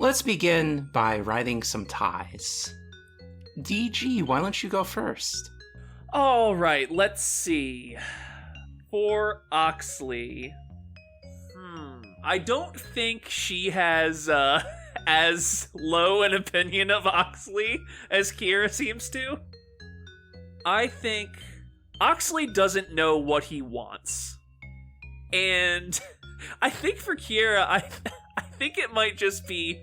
Let's begin by writing some ties. DG, why don't you go first? All right, let's see. For Oxley, I don't think she has as low an opinion of Oxley as Kierra seems to. I think Oxley doesn't know what he wants. And I think for Kierra, I think it might just be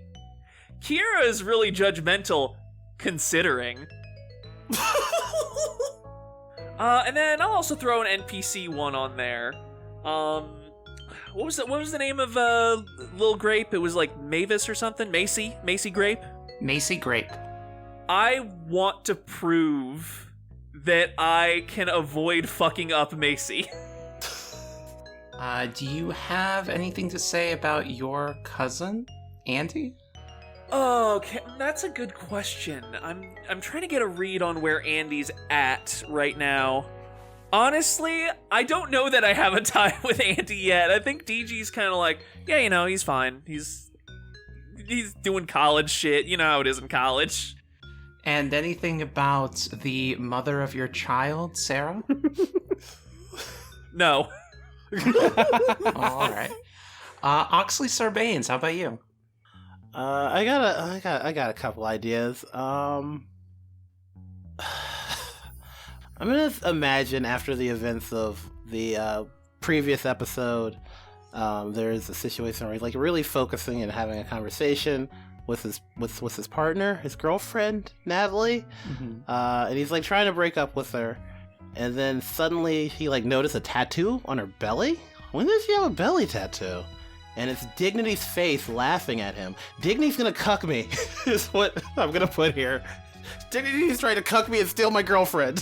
Kierra is really judgmental, considering. And then I'll also throw an NPC one on there. What was the name of Lil Grape? It was like Mavis or something. Macy Grape. Macy Grape. I want to prove that I can avoid fucking up Macy. Do you have anything to say about your cousin, Andy? Okay, that's a good question. I'm trying to get a read on where Andy's at right now. Honestly, I don't know that I have a tie with Andy yet. I think DG's kind of like, yeah, he's fine. He's doing college shit. You know how it is in college. And anything about the mother of your child, Sarah? No. All right. Oxley Sarbanes, how about you? I got a couple ideas. I'm gonna imagine after the events of the previous episode, there is a situation where he's like really focusing and having a conversation with his partner, his girlfriend, Natalie, and he's like trying to break up with her, and then suddenly he like noticed a tattoo on her belly. When did she have a belly tattoo? And it's Dignity's face laughing at him. Dignity's gonna cuck me, is what I'm gonna put here. Dignity's trying to cuck me and steal my girlfriend.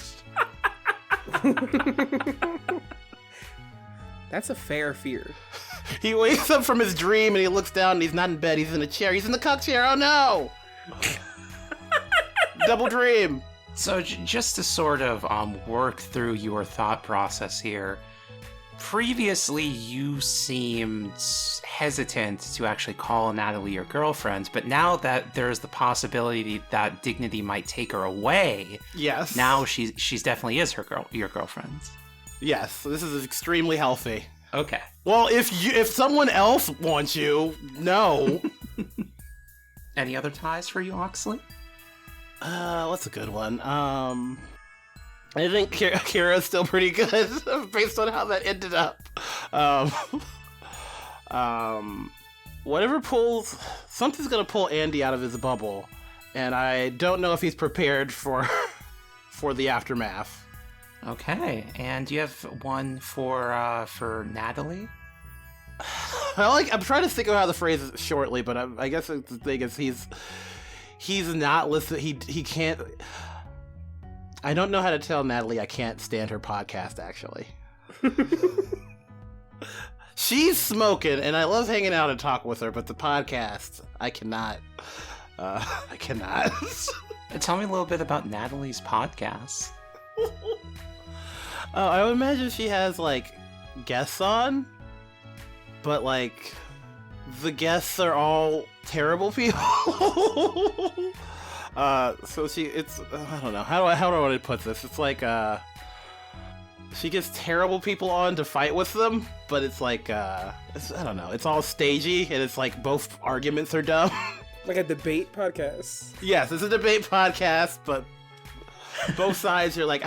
That's a fair fear. He wakes up from his dream and he looks down and he's not in bed, he's in a chair. He's in the cuck chair, oh no! Double dream. So just to sort of work through your thought process here, previously you seemed hesitant to actually call Natalie your girlfriend, but now that there's the possibility that Dignity might take her away, yes, now she's definitely is your girlfriend. Yes, this is extremely healthy. Okay. Well, if someone else wants you, no. Any other ties for you, Oxley? What's a good one? I think Kierra's still pretty good based on how that ended up. Something's gonna pull Andy out of his bubble, and I don't know if he's prepared for the aftermath. Okay, and do you have one for Natalie? I'm trying to think of how the phrase is shortly, but I guess the thing is he's not listening. He can't. I don't know how to tell Natalie I can't stand her podcast, actually. She's smoking, and I love hanging out and talking with her, but the podcast, I cannot. I cannot. Tell me a little bit about Natalie's podcast. I would imagine she has, like, guests on, but, like, the guests are all terrible people. So I don't know, how do I want to put this? It's like, she gets terrible people on to fight with them, but it's like, I don't know, it's all stagey, and it's like both arguments are dumb. Like a debate podcast. Yes, it's a debate podcast, but both sides are like,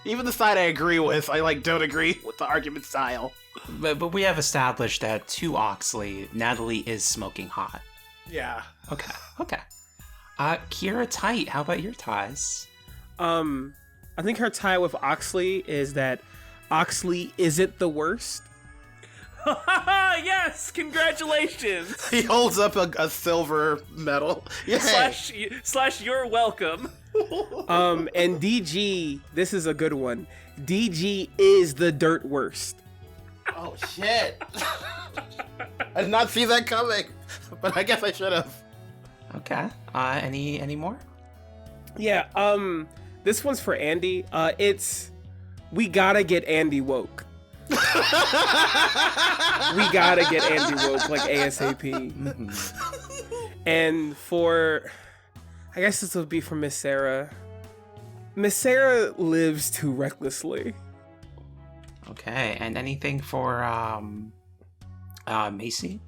even the side I agree with, I don't agree with the argument style. But we have established that to Oxley, Natalie is smoking hot. Yeah. Okay. Kierra Tight, how about your ties? I think her tie with Oxley is that Oxley isn't the worst. Yes, congratulations. He holds up a silver medal. Yeah. Slash you're welcome. And DG, this is a good one. DG is the dirt worst. Oh shit. I did not see that coming, but I guess I should have. Okay. Any more? Yeah, this one's for Andy. We gotta get Andy woke. We gotta get Andy woke, like ASAP. And for, I guess this would be for Miss Sarah. Miss Sarah lives too recklessly. Okay, and anything for Macy?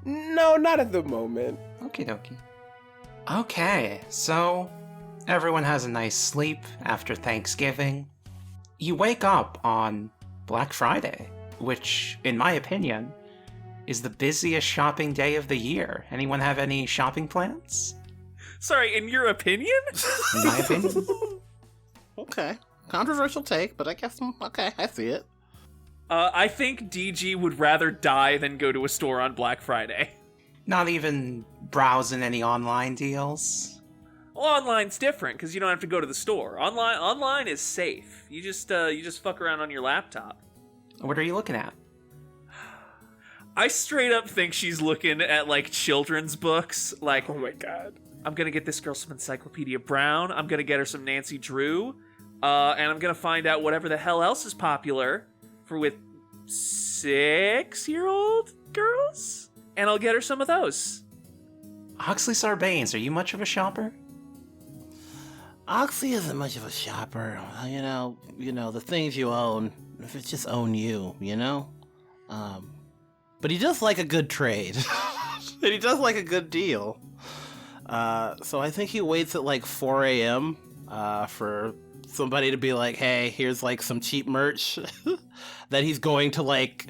No, not at the moment. Okie dokie. Okay, so everyone has a nice sleep after Thanksgiving. You wake up on Black Friday, which, in my opinion, is the busiest shopping day of the year. Anyone have any shopping plans? Sorry, in your opinion? In my opinion. Okay. Controversial take, but I guess, okay, I see it. I think DG would rather die than go to a store on Black Friday. Not even browsing any online deals? Well, online's different because you don't have to go to the store. Online is safe. You just fuck around on your laptop. What are you looking at? I straight up think she's looking at like children's books. Like, Oh my god. I'm gonna get this girl some Encyclopedia Brown. I'm gonna get her some Nancy Drew, and I'm gonna find out whatever the hell else is popular with 6-year-old girls, and I'll get her some of those. Oxley Sarbanes, are you much of a shopper? Oxley isn't much of a shopper. The things you own, if it just own you, But he does like a good trade. And he does like a good deal. So I think he waits at like 4 a.m. For somebody to be like, hey, here's like some cheap merch that he's going to like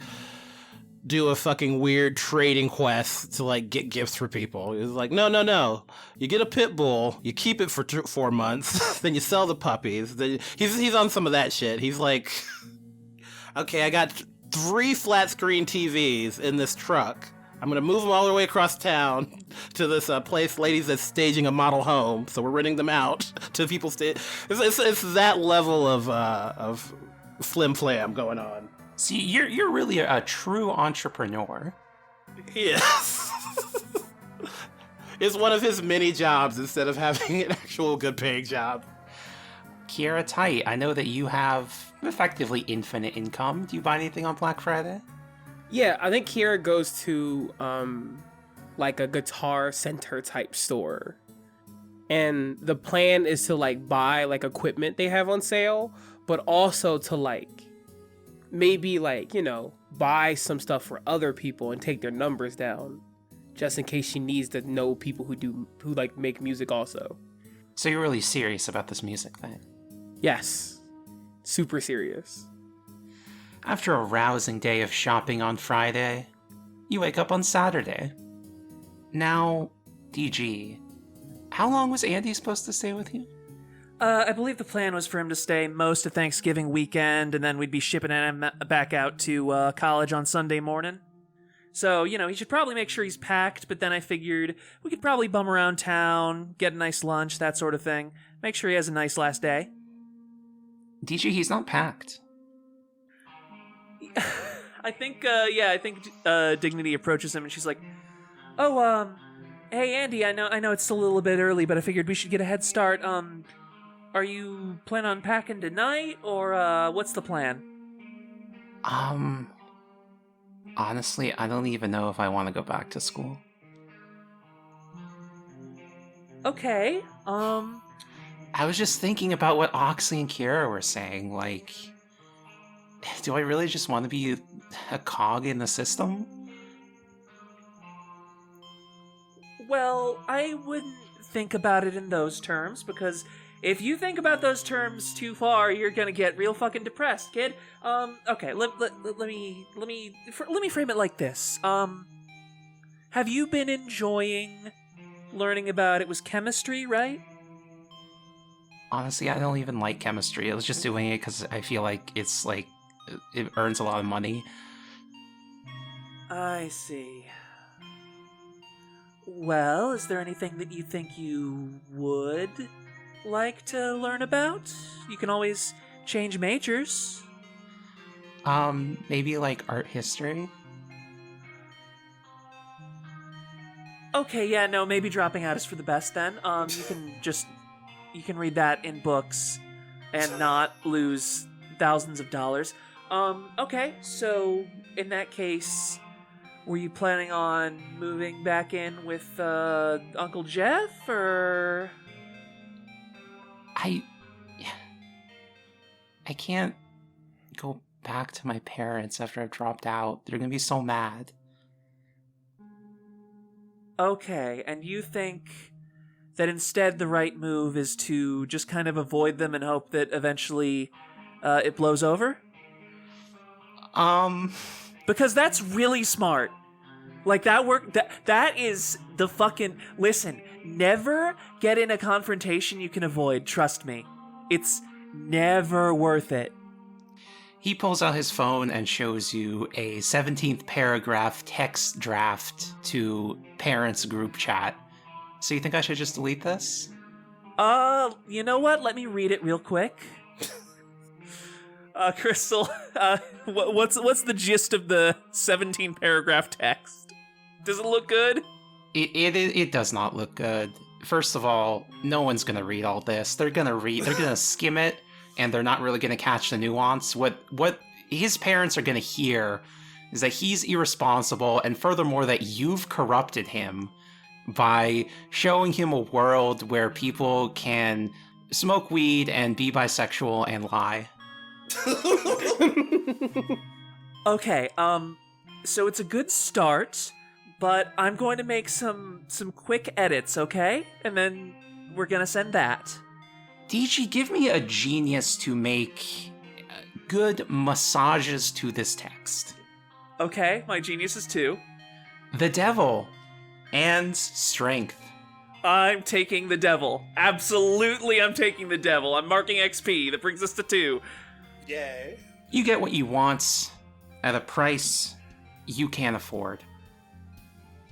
do a fucking weird trading quest to like get gifts for people. He's like, no. You get a pit bull, you keep it for 4 months, then you sell the puppies. He's on some of that shit. He's like, okay, I got 3 flat screen TVs in this truck. I'm gonna move them all the way across town to this place, ladies, that's staging a model home. So we're renting them out to people. It's that level of flim flam going on. See, you're really a true entrepreneur. Yes. It's one of his many jobs instead of having an actual good paying job. Kierra, tight. I know that you have effectively infinite income. Do you buy anything on Black Friday? Yeah, I think Kierra goes to like a Guitar Center type store. And the plan is to like buy like equipment they have on sale, but also to like maybe like, buy some stuff for other people and take their numbers down just in case she needs to know people who like make music also. So you're really serious about this music thing? Yes. Super serious. After a rousing day of shopping on Friday, you wake up on Saturday. Now, DG, how long was Andy supposed to stay with you? I believe the plan was for him to stay most of Thanksgiving weekend, and then we'd be shipping him back out to college on Sunday morning. So, he should probably make sure he's packed, but then I figured we could probably bum around town, get a nice lunch, that sort of thing. Make sure he has a nice last day. DG, he's not packed. I think Dignity approaches him and she's like, "Oh, hey Andy, I know it's still a little bit early, but I figured we should get a head start. Are you planning on packing tonight, or what's the plan?" Honestly, I don't even know if I want to go back to school. Okay, I was just thinking about what Oxley and Kierra were saying, like, do I really just want to be a cog in the system? Well, I wouldn't think about it in those terms, because if you think about those terms too far, you're gonna get real fucking depressed, kid. Okay, let me frame it like this. Have you been enjoying learning about, it was chemistry, right? Honestly, I don't even like chemistry. I was just doing it because I feel like it's like it earns a lot of money. I see. Well, is there anything that you think you would like to learn about? You can always change majors. Maybe like art history? Okay, yeah, no, maybe dropping out is for the best then. You can read that in books and not lose thousands of dollars. Okay, so in that case, were you planning on moving back in with Uncle Jeff, or? I can't go back to my parents after I've dropped out. They're gonna be so mad. Okay, and you think that instead the right move is to just kind of avoid them and hope that eventually it blows over? Because that's really smart. Like, that is the fucking... Listen, never get in a confrontation you can avoid, trust me. It's never worth it. He pulls out his phone and shows you a 17th paragraph text draft to parents group chat. So you think I should just delete this? You know what? Let me read it real quick. Crystal, what's the gist of the 17 paragraph text? Does it look good? It does not look good. First of all, no one's gonna read all this. They're gonna skim it, and they're not really gonna catch the nuance. What his parents are gonna hear is that he's irresponsible, and furthermore that you've corrupted him by showing him a world where people can smoke weed and be bisexual and lie. Okay, so it's a good start, but I'm going to make some quick edits, okay? And then we're gonna send that. DG, give me a genius to make good massages to this text. Okay, my genius is 2. The devil and strength. I'm taking the devil. Absolutely, I'm taking the devil. I'm marking XP. That brings us to 2. Yay. You get what you want at a price you can't afford.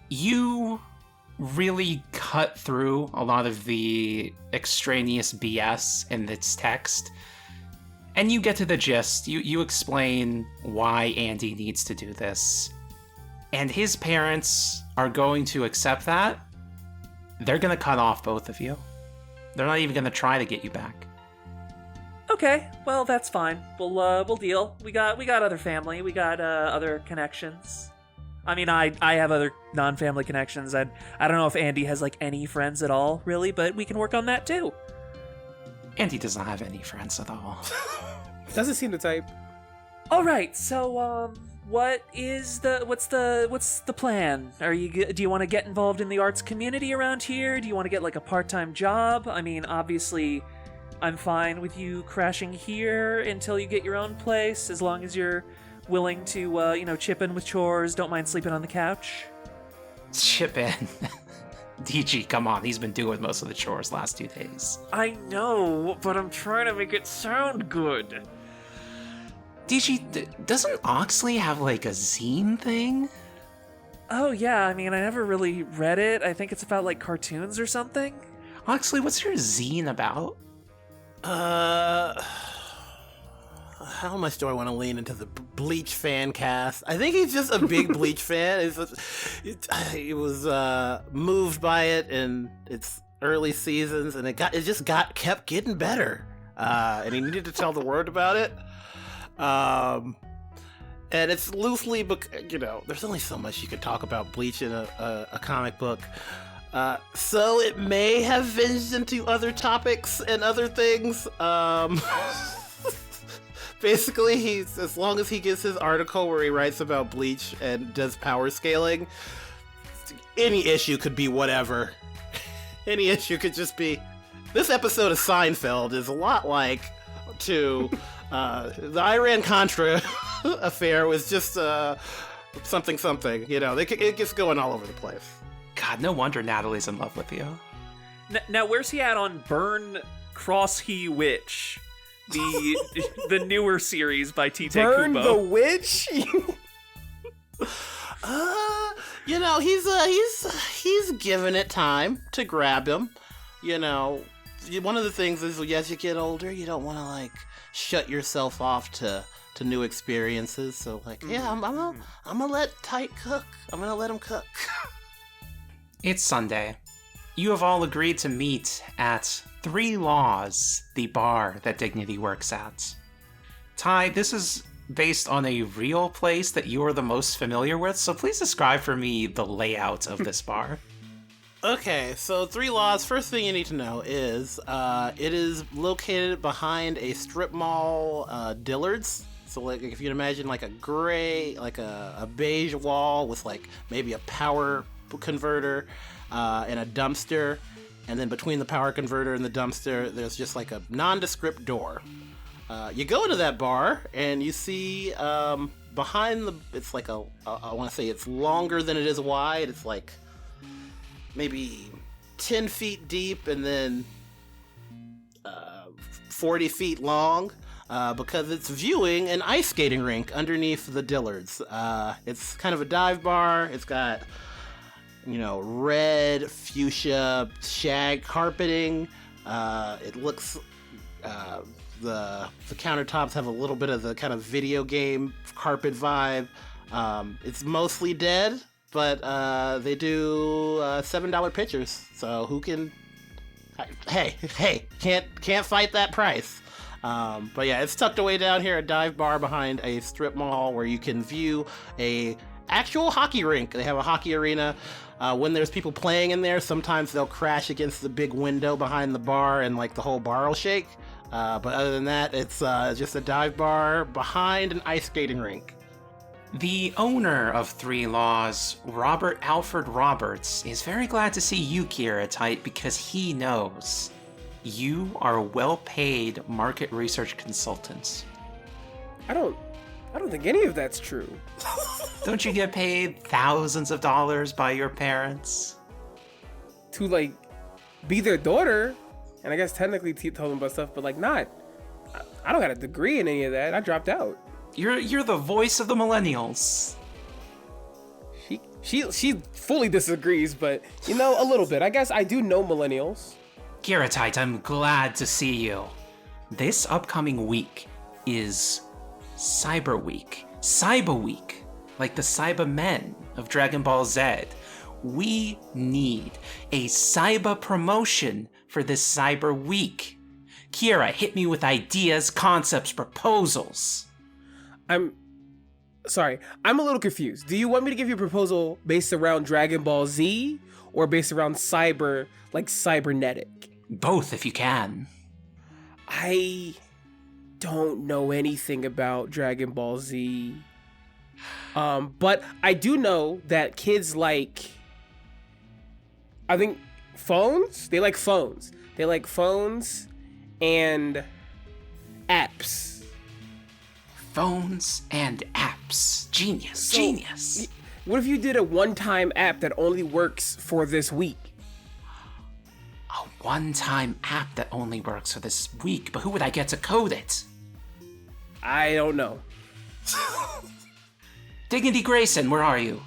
You really cut through a lot of the extraneous BS in this text, and you get to the gist. You explain why Andy needs to do this, and his parents are going to accept that. They're going to cut off both of you. They're not even going to try to get you back. Okay, well, that's fine. We'll deal. We got other family. We got other connections. I mean, I have other non-family connections. I don't know if Andy has like any friends at all, really, but we can work on that too. Andy does not have any friends at all. Doesn't seem the type. All right, so what's the plan? Do you want to get involved in the arts community around here? Do you want to get like a part-time job? I mean, obviously, I'm fine with you crashing here until you get your own place, as long as you're willing to, chip in with chores. Don't mind sleeping on the couch. Chip in. DG, come on. He's been doing most of the chores last 2 days. I know, but I'm trying to make it sound good. DG, doesn't Oxley have like a zine thing? Oh yeah, I mean, I never really read it. I think it's about like cartoons or something. Oxley, what's your zine about? How much do I want to lean into the Bleach fan cast? I think he's just a big Bleach fan. He was moved by it in its early seasons, and it just kept getting better. And he needed to tell the world about it. And it's loosely, there's only so much you could talk about Bleach in a comic book. So it may have venged into other topics and other things. Basically, as long as he gets his article where he writes about Bleach and does power scaling, any issue could be whatever. Any issue could just be... This episode of Seinfeld is a lot like to... the Iran-Contra affair was just something. It gets going all over the place. God, no wonder Natalie's in love with you. Now, where's he at on Burn Cross He Witch? The newer series by Tite Kubo. Burn the Witch? He's giving it time to grab him. One of the things is, as you get older, you don't want to shut yourself off to new experiences. So I'm gonna let Tite cook. I'm gonna let him cook. It's Sunday. You have all agreed to meet at 3 Laws, the bar that Dignity works at. Ty, this is based on a real place that you are the most familiar with, so please describe for me the layout of this bar. Okay, so 3 Laws, first thing you need to know is it is located behind a strip mall, Dillard's. So like if you can imagine like a gray, like a beige wall with like maybe a power converter and a dumpster. And then between the power converter and the dumpster, there's just like a nondescript door. You go into that bar and you see behind it's like I want to say it's longer than it is wide. It's like maybe 10 feet deep and then 40 feet long because it's viewing an ice skating rink underneath the Dillards. It's kind of a dive bar. It's got, red fuchsia shag carpeting. It looks, the countertops have a little bit of the kind of video game carpet vibe. It's mostly dead. But they do $7 pitchers, so who can? Hey, can't fight that price. But yeah, it's tucked away down here, a dive bar behind a strip mall where you can view a actual hockey rink. They have a hockey arena. When there's people playing in there, sometimes they'll crash against the big window behind the bar and like the whole bar will shake. But other than that, it's just a dive bar behind an ice skating rink. The owner of 3 Laws, Robert Alfred Roberts, is very glad to see you, Kierra, tight, because he knows you are well-paid market research consultants. I don't think any of that's true. Don't you get paid thousands of dollars by your parents? To like be their daughter, and I guess technically tell them about stuff, but like not. I don't got a degree in any of that. I dropped out. You're the voice of the millennials. She fully disagrees, but a little bit. I guess I do know millennials. Kierra, tight, I'm glad to see you. This upcoming week is Cyber Week. Cyber Week, like the Cybermen of Dragon Ball Z. We need a cyber promotion for this Cyber Week. Kierra, hit me with ideas, concepts, proposals. I'm sorry. I'm a little confused. Do you want me to give you a proposal based around Dragon Ball Z or based around cyber, like cybernetic? Both, if you can. I don't know anything about Dragon Ball Z. But I do know that kids like, I think, phones. They like phones. They like phones and apps. Phones and apps. Genius. Genius. What if you did a one-time app that only works for this week? A one-time app that only works for this week, but who would I get to code it? I don't know. Dignity Grayson, where are you?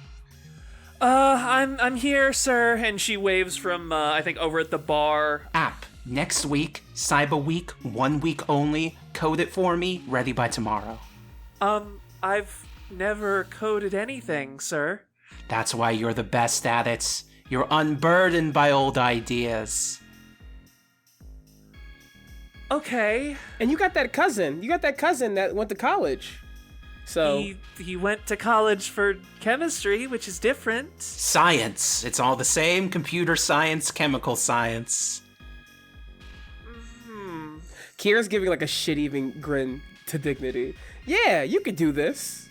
I'm here, sir. And she waves from, I think, over at the bar. App. Next week, Cyber Week, 1 week only. Code it for me, ready by tomorrow. I've never coded anything, sir. That's why you're the best at it. You're unburdened by old ideas. Okay. And you got that cousin. You got that cousin that went to college. So he went to college for chemistry, which is different. Science. It's all the same. Computer science, chemical science. Kierra's giving like a shit-eating grin to Dignity. Yeah, you could do this.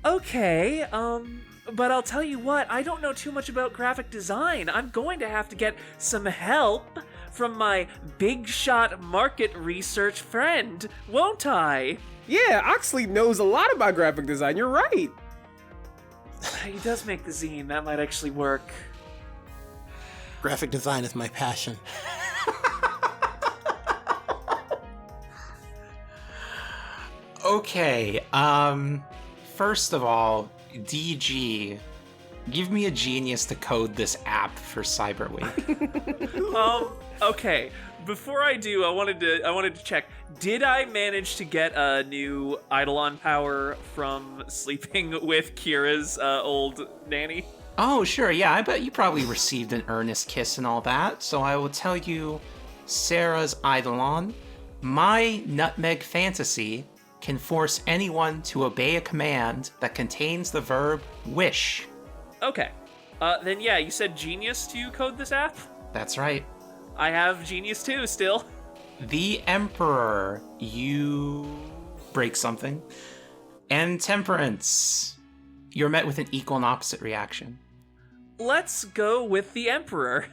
Okay, but I'll tell you what, I don't know too much about graphic design. I'm going to have to get some help from my big shot market research friend, won't I? Yeah, Oxley knows a lot about graphic design. You're right. He does make the zine. That might actually work. Graphic design is my passion. Okay, first of all, DG, give me a genius to code this app for Cyber Week. Okay. Before I do, I wanted to check. Did I manage to get a new Eidolon power from sleeping with Kierra's old nanny? Oh, sure, yeah, I bet you probably received an earnest kiss and all that, so I will tell you Sarah's Eidolon, my nutmeg fantasy, can force anyone to obey a command that contains the verb wish. Okay. Then yeah, you said genius to code this app? That's right. I have genius too still. The Emperor, you break something. And Temperance, you're met with an equal and opposite reaction. Let's go with the Emperor.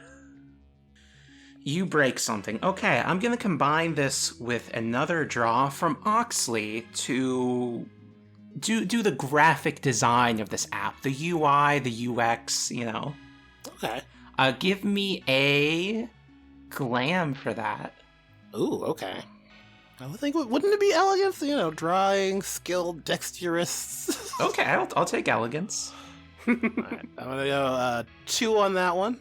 You break something. Okay, I'm going to combine this with another draw from Oxley to do the graphic design of this app. The UI, the UX, you know. Okay. Give me a glam for that. Ooh, okay. I would think, wouldn't it be elegance? You know, drawing, skilled, dexterous. Okay, I'll take elegance. All right, I'm gonna go 2 on that one.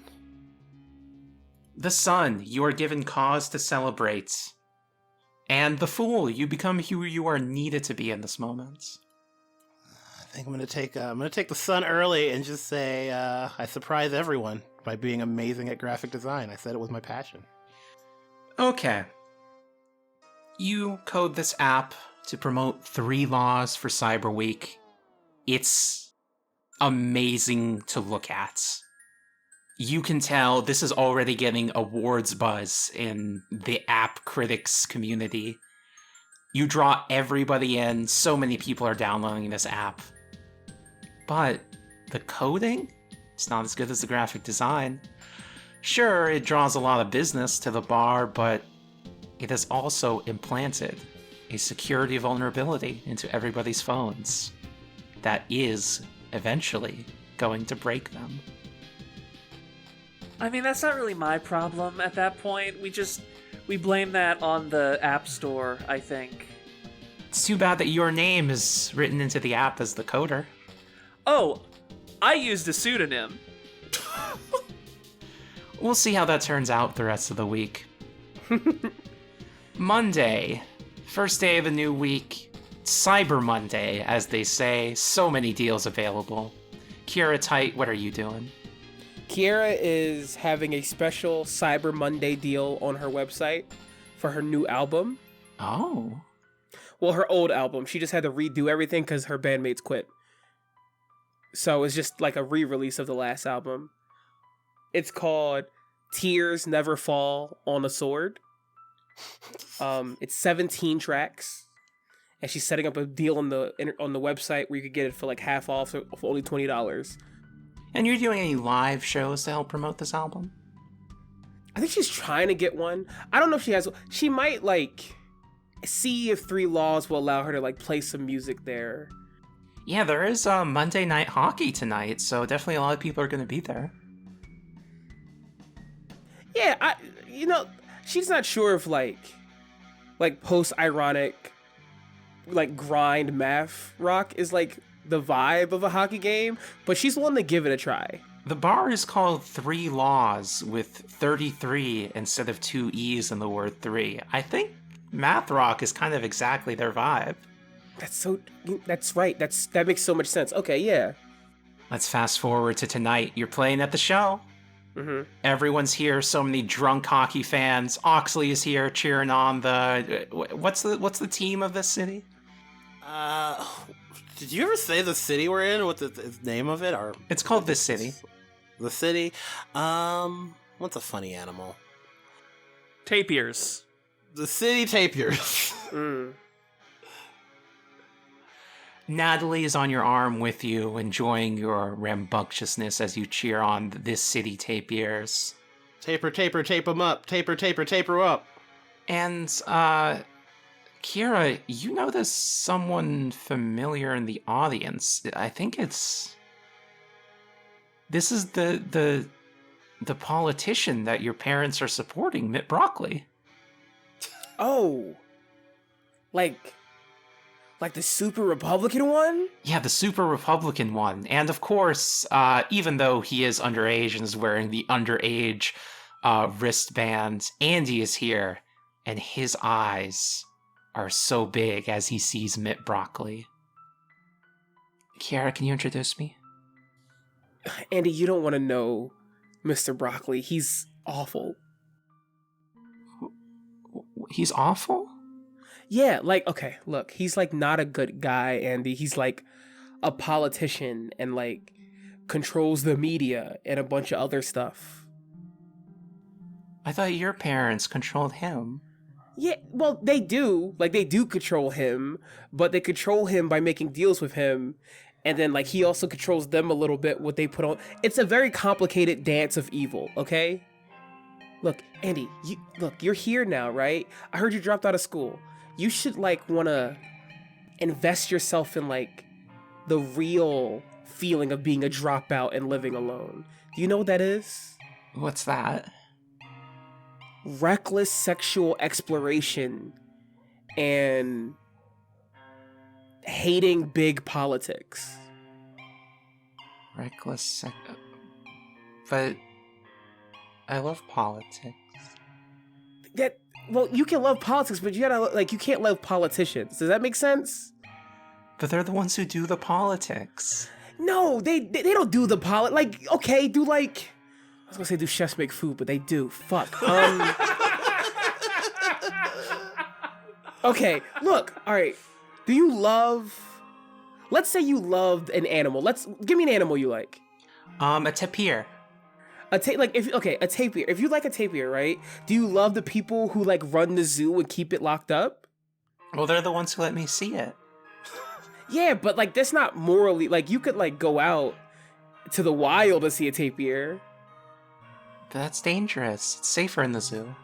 The Sun, you are given cause to celebrate. And the Fool, you become who you are needed to be in this moment. I think I'm gonna take the Sun early and just say I surprise everyone by being amazing at graphic design. I said it was my passion. Okay. You code this app to promote 3 laws for Cyber Week. It's amazing to look at. You can tell this is already getting awards buzz in the app critics community. You draw everybody in, so many people are downloading this app. But the coding? It's not as good as the graphic design. Sure, it draws a lot of business to the bar, but it has also implanted a security vulnerability into everybody's phones that is eventually going to break them. I mean, that's not really my problem at that point. We blame that on the App Store, I think. It's too bad that your name is written into the app as the coder. Oh, I used a pseudonym. We'll see how that turns out the rest of the week. Monday, first day of the new week. Cyber Monday, as they say. So many deals available. Kierra Tight, what are you doing? Kierra is having a special Cyber Monday deal on her website for her new album. Oh. Well, her old album. She just had to redo everything because her bandmates quit. So it's just like a re-release of the last album. It's called Tears Never Fall on a Sword. It's 17 tracks. And she's setting up a deal on the website where you could get it for like half off for only $20. And you're doing any live shows to help promote this album? I think she's trying to get one. I don't know if she has. She might like see if 3 Laws will allow her to like play some music there. Yeah, there is Monday Night Hockey tonight, so definitely a lot of people are going to be there. Yeah, she's not sure if like post-ironic, like grind math rock is like the vibe of a hockey game, but she's willing to give it a try. The bar is called 3 Laws with 33 instead of 2 E's in the word 3. I think math rock is kind of exactly their vibe. That's right. That makes so much sense. Okay, yeah. Let's fast forward to tonight. You're playing at the show. Mm-hmm. Everyone's here. So many drunk hockey fans. Oxley is here cheering on the. What's the team of this city? Did you ever say the city we're in? What the name of it? Or it's called the city. The city. What's a funny animal? Tapirs. The city tapirs. Natalie is on your arm with you, enjoying your rambunctiousness as you cheer on this city tapirs. Taper, taper, tape 'em up. Taper, taper, taper up. And, Kierra, you know there's someone familiar in the audience. I think this is the politician that your parents are supporting, Mitt Broccoli. Oh. Like the super Republican one? Yeah, the super Republican one. And of course, even though he is underage and is wearing the underage wristband, Andy is here, and his eyes are so big as he sees Mitt Broccoli. Kierra, can you introduce me? Andy, you don't want to know Mr. Broccoli. He's awful. He's awful? Yeah, like, okay, look, he's like not a good guy, Andy. He's like a politician and like controls the media and a bunch of other stuff. I thought your parents controlled him. Yeah, well, they do. Like, they do control him, but they control him by making deals with him. And then, like, he also controls them a little bit, what they put on. It's a very complicated dance of evil, okay? Look, Andy, you're here now, right? I heard you dropped out of school. You should, like, want to invest yourself in, like, the real feeling of being a dropout and living alone. Do you know what that is? What's that? Reckless sexual exploration and hating big politics. But I love politics. Well, you can love politics, but you gotta, like, you can't love politicians. Does that make sense? But they're the ones who do the politics. No, they don't do the like, okay, do like, I was gonna say do chefs make food, but they do. Fuck. Okay, look, all right. Do you love? Let's say you loved an animal. Give me an animal you like. A tapir. A tapir. If you like a tapir, right? Do you love the people who like run the zoo and keep it locked up? Well, they're the ones who let me see it. Yeah, but like that's not morally, like you could like go out to the wild to see a tapir. That's dangerous. It's safer in the zoo.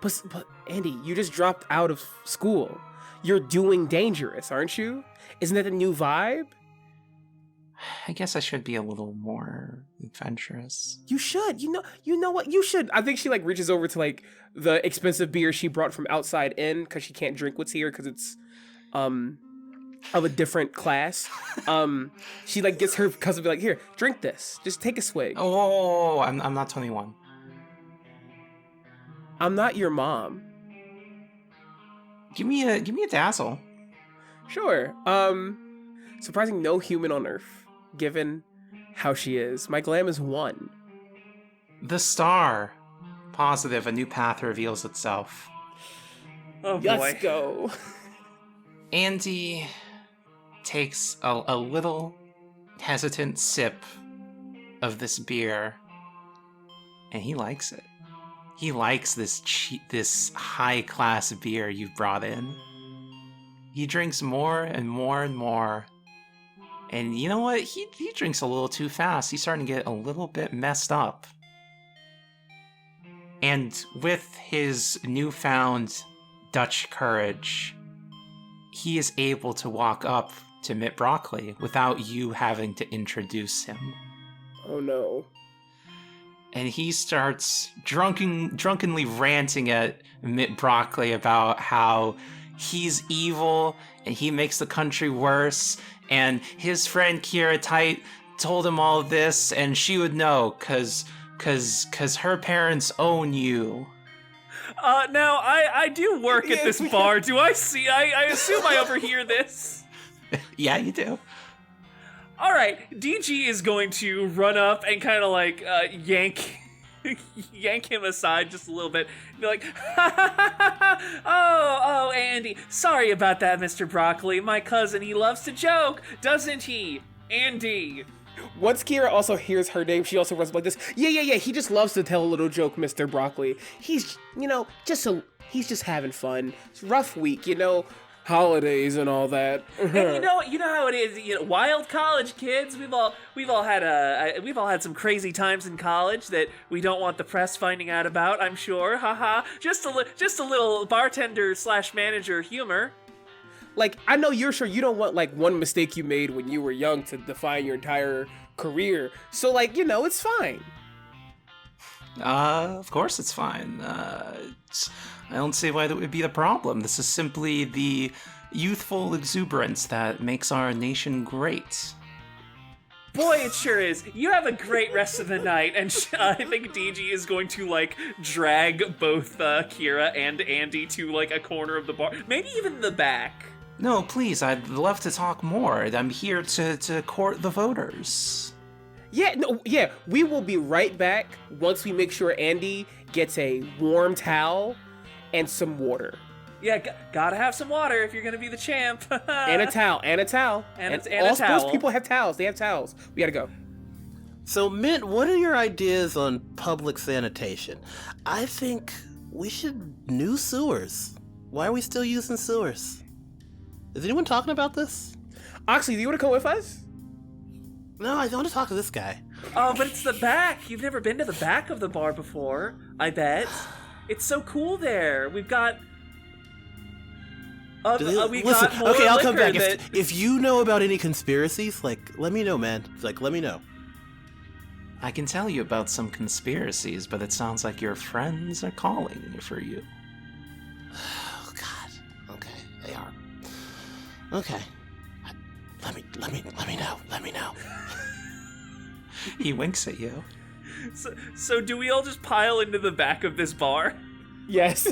But Andy, you just dropped out of school. You're doing dangerous, aren't you? Isn't that the new vibe? I guess I should be a little more adventurous. You should. You know what? You should. I think she like reaches over to like the expensive beer she brought from outside in because she can't drink what's here because it's of a different class. She like gets her cousin to be like, here, drink this. Just take a swig. Oh, I'm not 21. I'm not your mom. Give me a dazzle. Sure. Surprising no human on Earth, given how she is. My glam is 1. The star. Positive, a new path reveals itself. Oh boy. Let's go. Andy takes a little hesitant sip of this beer, and he likes it. He likes this high-class beer you've brought in. He drinks more and more and more. And you know what? He drinks a little too fast. He's starting to get a little bit messed up. And with his newfound Dutch courage, he is able to walk up to Mitt Broccoli without you having to introduce him. Oh no. And he starts drunkenly ranting at Mitt Broccoli about how he's evil and he makes the country worse, and his friend Kierra told him all this, and she would know cause her parents own you. Now I do work at this bar. Do I see? I assume I overhear this. Yeah, you do. All right, DG is going to run up and kind of like yank him aside just a little bit. Be like, oh, Andy, sorry about that, Mr. Broccoli. My cousin, he loves to joke, doesn't he? Andy. Once Kierra also hears her name, she also runs up like this. Yeah. He just loves to tell a little joke, Mr. Broccoli. He's, he's just having fun. It's a rough week, holidays and all that. And you know how it is. Wild college kids. We've all had some crazy times in college that we don't want the press finding out about. I'm sure. Haha. Just a little bartender / manager humor. Like, I know you're sure you don't want, like, one mistake you made when you were young to define your entire career. So, like, it's fine. Of course it's fine. I don't see why that would be the problem. This is simply the youthful exuberance that makes our nation great. Boy, it sure is. You have a great rest of the night, and I think DG is going to, like, drag both Kierra and Andy to, like, a corner of the bar. Maybe even the back. No, please, I'd love to talk more. I'm here to court the voters. Yeah, we will be right back once we make sure Andy gets a warm towel and some water. Yeah, gotta have some water if you're gonna be the champ. And a towel. And all a towel. sports people have towels. They have towels. We gotta go. So, Mint, what are your ideas on public sanitation? I think we should new sewers. Why are we still using sewers? Is anyone talking about this? Oxley, do you want to come with us? No, I want to talk to this guy. Oh, but it's the back. You've never been to the back of the bar before, I bet. It's so cool there. We've got... we got more okay, I'll come back. liquor If you know about any conspiracies, like, let me know, man. Like, let me know. I can tell you about some conspiracies, but it sounds like your friends are calling for you. Oh, God. Okay, they are. Okay. Let me know. He winks at you. So do we all just pile into the back of this bar? Yes.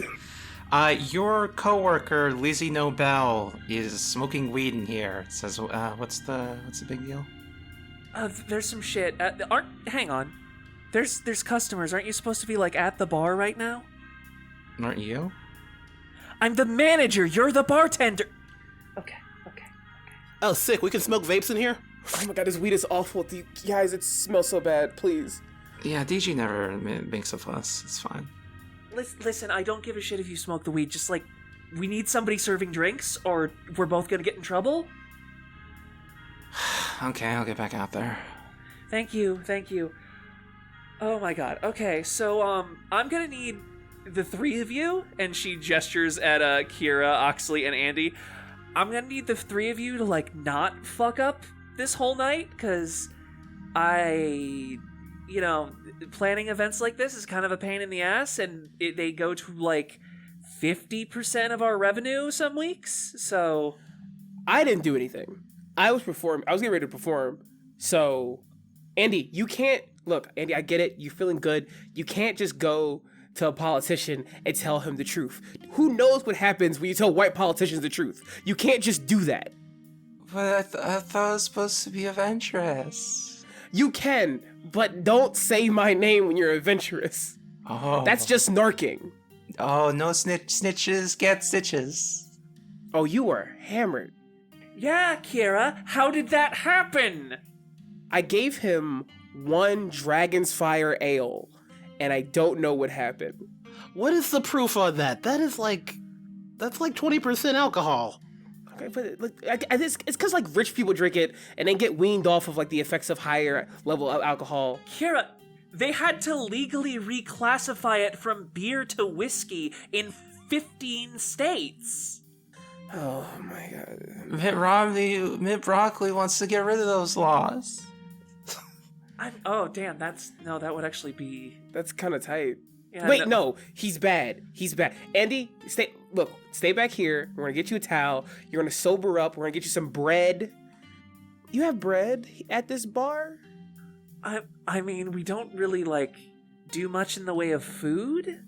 Your coworker Lizzie Nobel is smoking weed in here. It says, what's the big deal? There's some shit. Hang on. There's customers. Aren't you supposed to be like at the bar right now? Aren't you? I'm the manager. You're the bartender. Okay. Oh, sick. We can smoke vapes in here? Oh my god, this weed is awful. You guys, it smells so bad. Please. Yeah, DG never makes a fuss. It's fine. Listen, I don't give a shit if you smoke the weed. Just like, we need somebody serving drinks, or we're both gonna get in trouble. Okay, I'll get back out there. Thank you. Oh my god. Okay, so I'm gonna need the three of you, and she gestures at Kierra, Oxley, and Andy. I'm gonna need the three of you to like not fuck up this whole night, because planning events like this is kind of a pain in the ass, and they go to like 50% of our revenue some weeks. So I didn't do anything. I was getting ready to perform. So, Andy, you can't... Look, Andy, I get it. You're feeling good. You can't just go to a politician and tell him the truth. Who knows what happens when you tell white politicians the truth? You can't just do that. But I thought it was supposed to be adventurous. You can, but don't say my name when you're adventurous. Oh. That's just narking. Oh, no snitches get stitches. Oh, you were hammered. yeah, Kierra, how did that happen? I gave him one Dragon's Fire ale, and I don't know what happened. What is the proof on that? That's like 20% alcohol. Okay, but like, it's because like rich people drink it and then get weaned off of like the effects of higher level of alcohol. Kierra, they had to legally reclassify it from beer to whiskey in 15 states. Oh my god. Mitt Broccoli wants to get rid of those laws. Oh damn, that would actually be... That's kind of tight. Yeah, Wait, no, he's bad. Andy, stay back here. We're gonna get you a towel. You're gonna sober up. We're gonna get you some bread. You have bread at this bar? I mean, we don't really like do much in the way of food.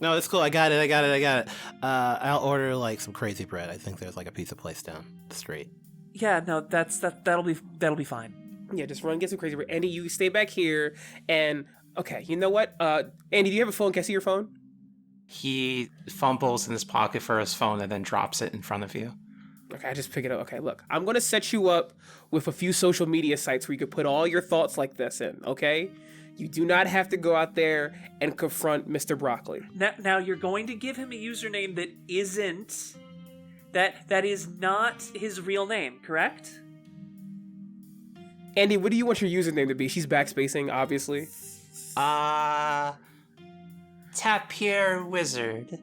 No, it's cool. I got it. I'll order like some crazy bread. I think there's like a pizza place down the street. Yeah, no, that'll be fine. Yeah, just run and get some crazy bread. Andy, you stay back here. And okay, you know what? Andy, do you have a phone? Can I see your phone? He fumbles in his pocket for his phone and then drops it in front of you. Okay, I just pick it up. Okay, look, I'm gonna set you up with a few social media sites where you could put all your thoughts like this in, okay? You do not have to go out there and confront Mr. Broccoli. Now you're going to give him a username that isn't... That is not his real name, correct? Andy, what do you want your username to be? She's backspacing, obviously. Tapir Wizard.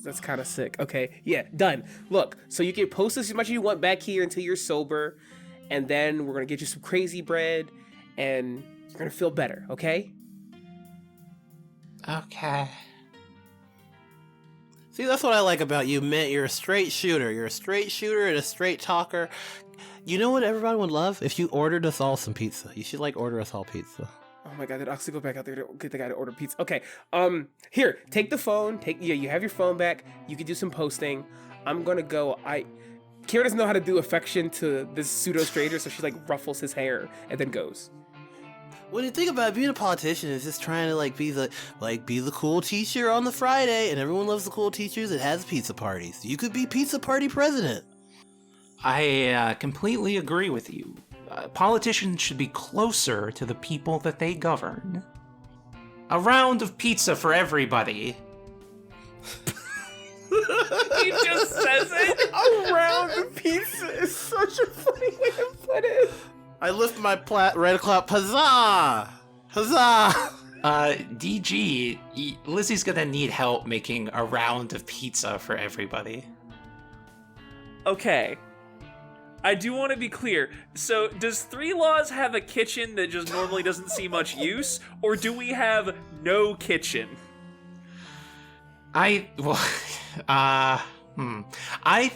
That's kind of sick. Okay, yeah, done. Look, so you can post as much as you want back here until you're sober, and then we're gonna get you some crazy bread, and you're gonna feel better, okay? Okay. See, that's what I like about you, Mint. You're a straight shooter. You're a straight shooter and a straight talker. You know what everybody would love? If you ordered us all some pizza. You should, order us all pizza. Oh my god, did Oxley go back out there to get the guy to order pizza? Okay, here, take the phone. You have your phone back. You can do some posting. I'm gonna go. Kierra doesn't know how to do affection to this pseudo stranger, so she, ruffles his hair and then goes. When you think about it, being a politician is just trying to be the cool teacher on the Friday, and everyone loves the cool teachers that has pizza parties. You could be pizza party president. I completely agree with you. Politicians should be closer to the people that they govern. A round of pizza for everybody. He just says it. A round of pizza is such a funny way to put it. I lift my red clap, huzzah! Huzzah! DG, Lizzie's gonna need help making a round of pizza for everybody. Okay. I do want to be clear. So, does 3 Laws have a kitchen that just normally doesn't see much use? Or do we have no kitchen? I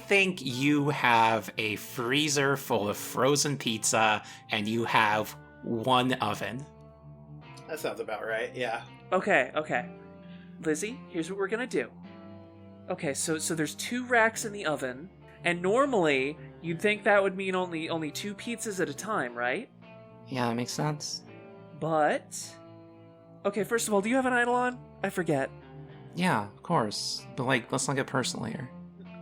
think you have a freezer full of frozen pizza, and you have one oven. That sounds about right, yeah. Okay. Lizzie, here's what we're gonna do. Okay, so there's 2 racks in the oven, and normally you'd think that would mean only 2 pizzas at a time, right? Yeah, that makes sense. But... Okay, first of all, do you have an Eidolon? I forget. Yeah, of course. But let's not get personal here.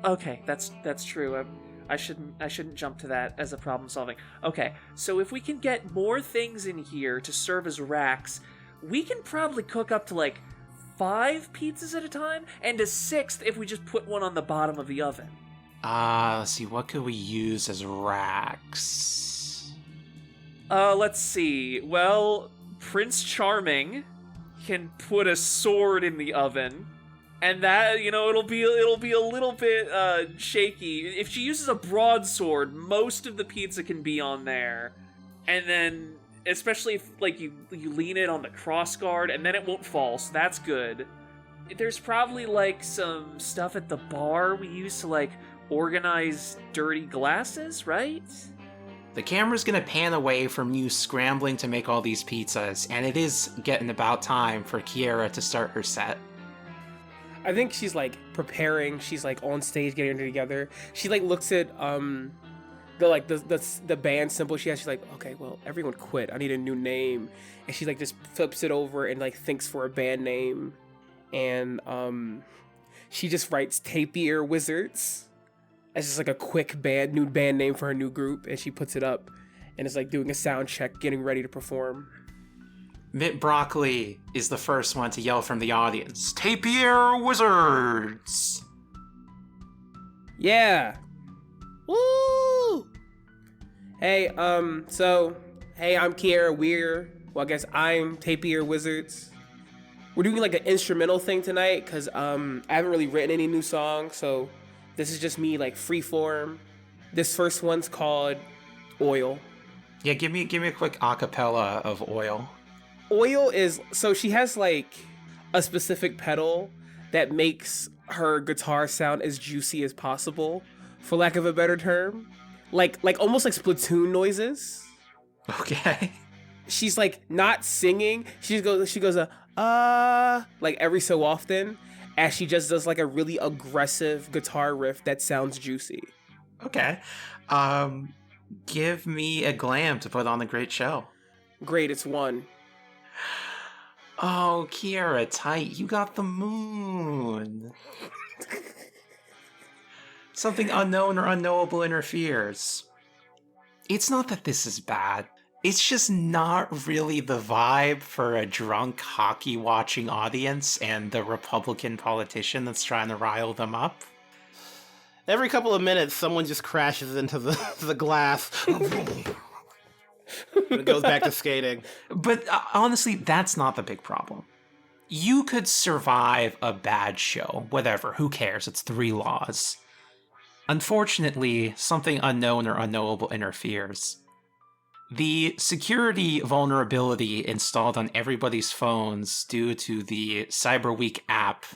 Okay, that's true. I shouldn't jump to that as a problem solving. Okay, so if we can get more things in here to serve as racks, we can probably cook up to 5 pizzas at a time, and a 6th if we just put one on the bottom of the oven. Let's see, what could we use as racks? Let's see. Well, Prince Charming can put a sword in the oven. And that, it'll be a little bit shaky. If she uses a broadsword, most of the pizza can be on there. And then, especially if you lean it on the crossguard, and then it won't fall, so that's good. There's probably some stuff at the bar we use to organize dirty glasses, right? The camera's gonna pan away from you scrambling to make all these pizzas, and it is getting about time for Kierra to start her set. I think she's preparing. She's on stage getting it together. She looks at the band symbol she has. She's okay, well, everyone quit. I need a new name. And she just flips it over and thinks for a band name. And she just writes Tapier Wizards as just a quick new band name for her new group, and she puts it up and is doing a sound check, getting ready to perform. Mitt Broccoli is the first one to yell from the audience, "Tapier Wizards!" Yeah. Woo! Hey, I'm Kierra. I guess I'm Tapier Wizards. We're doing an instrumental thing tonight, because I haven't really written any new songs, so this is just me freeform. This first one's called Oil. Yeah, give me a quick acapella of Oil. Oil is, so she has a specific pedal that makes her guitar sound as juicy as possible, for lack of a better term. Almost like Splatoon noises. Okay. She's not singing. She goes every so often, as she just does a really aggressive guitar riff that sounds juicy. Okay. Give me a glam to put on the great show. Great, it's 1. Oh, Kierra, tight. You got the moon. Something unknown or unknowable interferes. It's not that this is bad. It's just not really the vibe for a drunk hockey-watching audience and the Republican politician that's trying to rile them up. Every couple of minutes, someone just crashes into the glass. And it goes back to skating. But honestly, that's not the big problem. You could survive a bad show. Whatever, who cares? It's 3 Laws. Unfortunately, something unknown or unknowable interferes. The security vulnerability installed on everybody's phones due to the Cyber Week app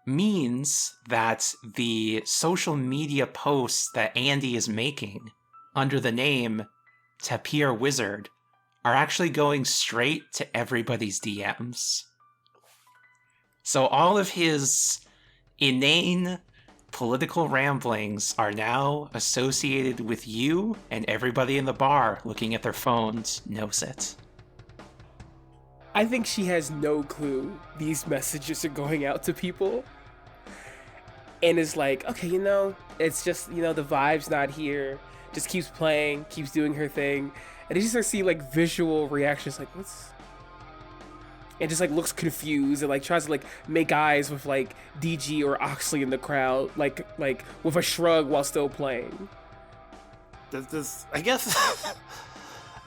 means that the social media posts that Andy is making under the name Tapier Wizard are actually going straight to everybody's DMs. So all of his inane political ramblings are now associated with you, and everybody in the bar looking at their phones knows it. I think she has no clue these messages are going out to people. And it's like, okay, it's just, the vibe's not here. Just keeps playing, keeps doing her thing. And you just start seeing like visual reactions like, what's... And just like looks confused and like tries to like make eyes with like DG or Oxley in the crowd, like with a shrug while still playing. I guess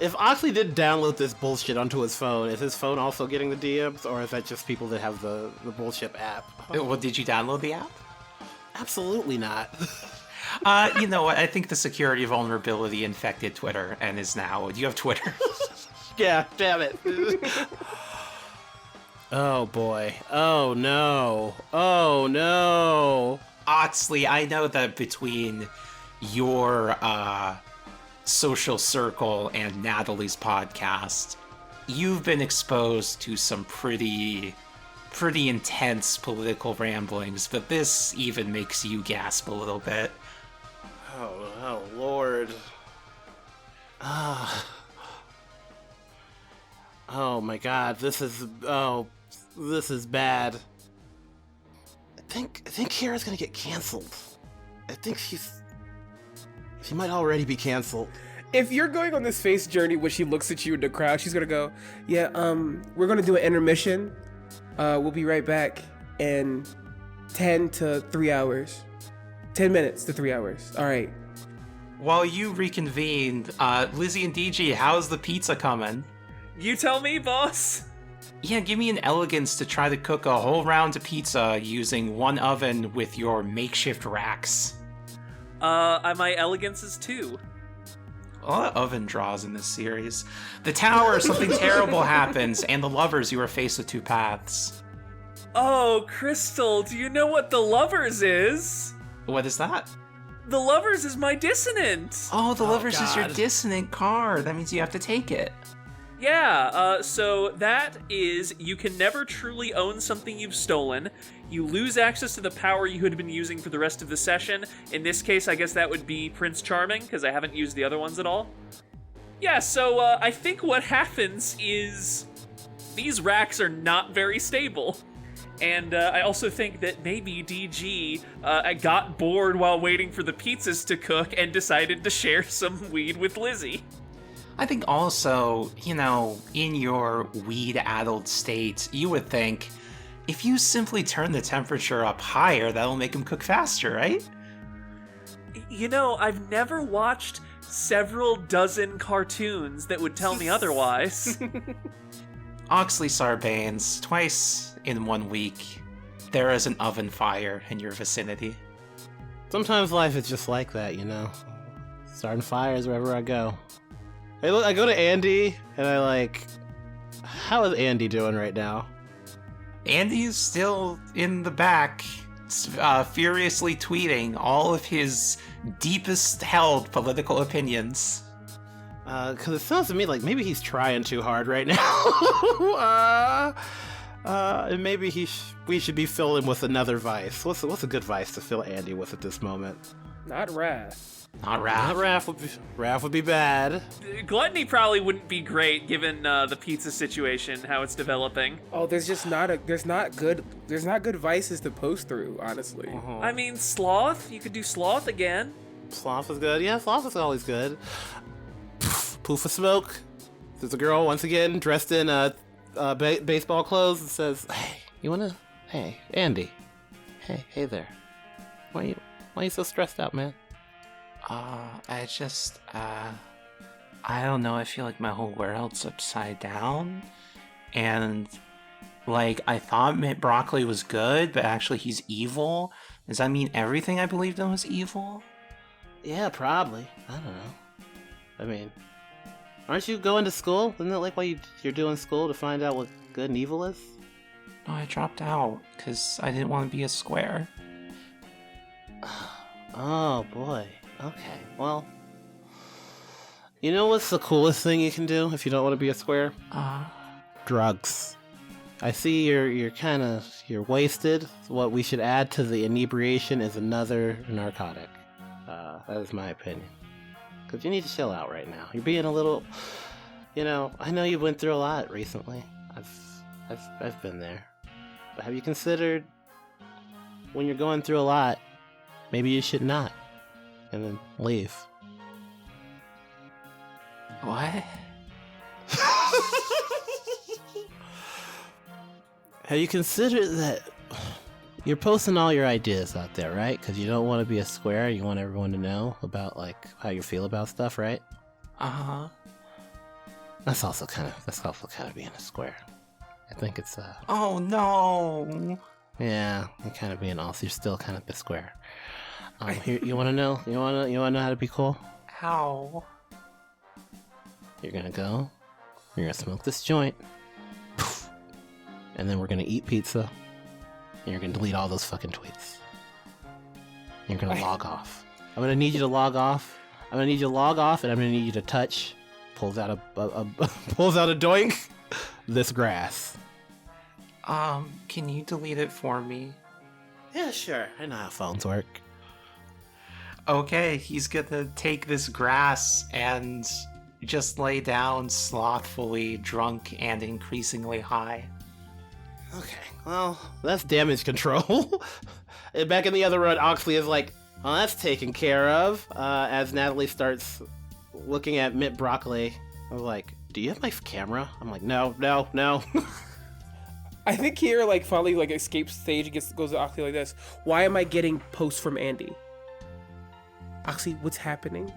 if Oxley did download this bullshit onto his phone, is his phone also getting the DMs, or is that just people that have the bullshit app? Well, did you download the app? Absolutely not. You know what? I think the security vulnerability infected Twitter and is now... Do you have Twitter? Yeah, damn it. Oh boy. Oh no. Oh no. Oxley, I know that between your social circle and Natalie's podcast, you've been exposed to some pretty intense political ramblings, but this even makes you gasp a little bit. Oh Lord. Oh my God, this is bad. I think Kierra's gonna get canceled. I think she might already be canceled. If you're going on this face journey when she looks at you in the crowd, she's gonna go, yeah, we're gonna do an intermission. We'll be right back in 10 to 3 hours. 10 minutes to 3 hours. All right. While you reconvened, Lizzie and DG, how's the pizza coming? You tell me, boss. Yeah, give me an elegance to try to cook a whole round of pizza using one oven with your makeshift racks. My elegance is 2. A lot of oven draws in this series. The tower, something terrible happens, and the lovers, you are faced with 2 paths. Oh, Crystal, do you know what the lovers is? What is that? The lovers is my dissonant. Oh, the lovers is your God. dissonant card. That means you have to take it. Yeah, so that is, you can never truly own something you've stolen. You lose access to the power you had been using for the rest of the session. In this case, I guess that would be Prince Charming, because I haven't used the other ones at all. Yeah, so I think what happens is these racks are not very stable. And I also think that maybe DG got bored while waiting for the pizzas to cook and decided to share some weed with Lizzie. I think also, in your weed-addled state, you would think, if you simply turn the temperature up higher, that'll make them cook faster, right? I've never watched several dozen cartoons that would tell me otherwise. Oxley Sarbanes, twice in 1 week, there is an oven fire in your vicinity. Sometimes life is just like that, Starting fires wherever I go. I go to Andy, and how is Andy doing right now? Andy's still in the back, furiously tweeting all of his deepest held political opinions. Because it sounds to me like maybe he's trying too hard right now. And maybe we should be filling with another vice. What's a good vice to fill Andy with at this moment? Not wrath. Not Raph. Wrath would be bad. Gluttony probably wouldn't be great given the pizza situation, how it's developing. Oh, there's not good vices to post through, honestly. Uh-huh. I mean, sloth. You could do sloth again. Sloth is good. Yeah, sloth is always good. Poof of smoke. There's a girl once again dressed in baseball clothes and says, "Hey, Andy. Hey there. Why are you so stressed out, man?" I don't know, I feel like my whole world's upside down, and, I thought Broccoli was good, but actually he's evil. Does that mean everything I believed in was evil? Yeah, probably. I don't know. I mean, aren't you going to school? Isn't that why you're doing school, to find out what good and evil is? No, I dropped out, because I didn't want to be a square. Oh, boy. Okay, well, you know what's the coolest thing you can do if you don't want to be a square? Drugs. I see you're wasted. What we should add to the inebriation is another narcotic. That is my opinion. Because you need to chill out right now. You're being a little, I know you went through a lot recently. I've been there. But have you considered when you're going through a lot, maybe you should not, and then leave? What? Have you considered that you're posting all your ideas out there, right? Because you don't want to be a square. You want everyone to know about like how you feel about stuff, right? Uh-huh. That's also kind of being a square. I think it's Oh no. yeah, you're kind of being also. You're still kind of a square. Here, you want to know? You want to know how to be cool? How? You're gonna go. You're gonna smoke this joint. Poof, and then we're gonna eat pizza. And you're gonna delete all those fucking tweets. You're gonna log off. I'm gonna need you to log off. I'm gonna need you to log off, and I'm gonna need you to touch. Pulls out a doink. This grass. Can you delete it for me? Yeah, sure. I know how phones work. Okay, he's gonna take this grass and just lay down slothfully, drunk and increasingly high. Okay, well, that's damage control. And back in the other room, Oxley is like, well, that's taken care of. As Natalie starts looking at Mitt Broccoli, I was like, do you have my camera? I'm like, no. I think Kierra like finally like escapes stage and goes to Oxley like this. Why am I getting posts from Andy? Oxley, what's happening?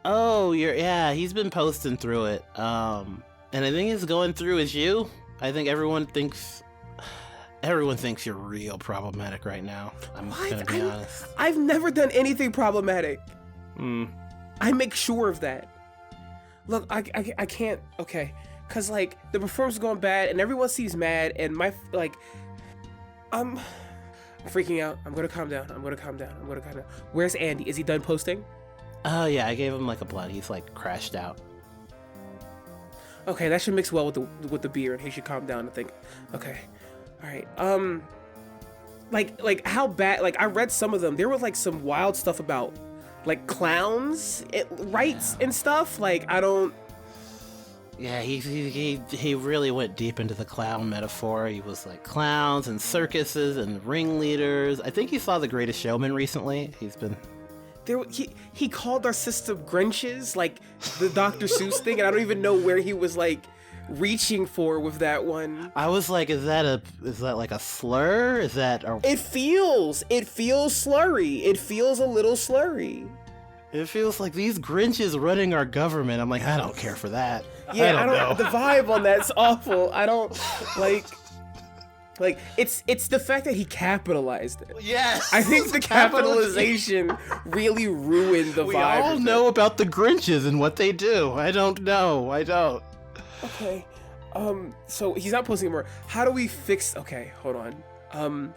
Oh, he's been posting through it. And I think it's going through as you. I think everyone thinks you're real problematic right now. I'm gonna be honest. I've never done anything problematic. Hmm. I make sure of that. Look, I can't, okay. Cause like, the performance is going bad and everyone seems mad and I'm freaking out. I'm gonna calm down. Where's Andy? Is he done posting? Oh yeah, I gave him like a blood. He's like crashed out. Okay, that should mix well with the beer and he should calm down and think, okay, all right. Like how bad, like I read some of them. There was like some wild stuff about like clowns, rights and stuff. Like I don't. Yeah, he really went deep into the clown metaphor. He was like clowns and circuses and ringleaders. I think he saw The Greatest Showman recently. He's been. He called our system Grinches, like the Dr. Seuss thing, and I don't even know where he was like reaching for with that one. I was like, is that like a slur? Is that a... It feels slurry. It feels a little slurry. It feels like these Grinches running our government. I'm like, I don't care for that. Yeah, I don't know. The vibe on that's awful. I don't like it's the fact that he capitalized it. Yes. I think the capitalization really ruined the vibe. We all know about the Grinches and what they do. I don't know. Okay. So he's not posting anymore. How do we fix... Okay, hold on.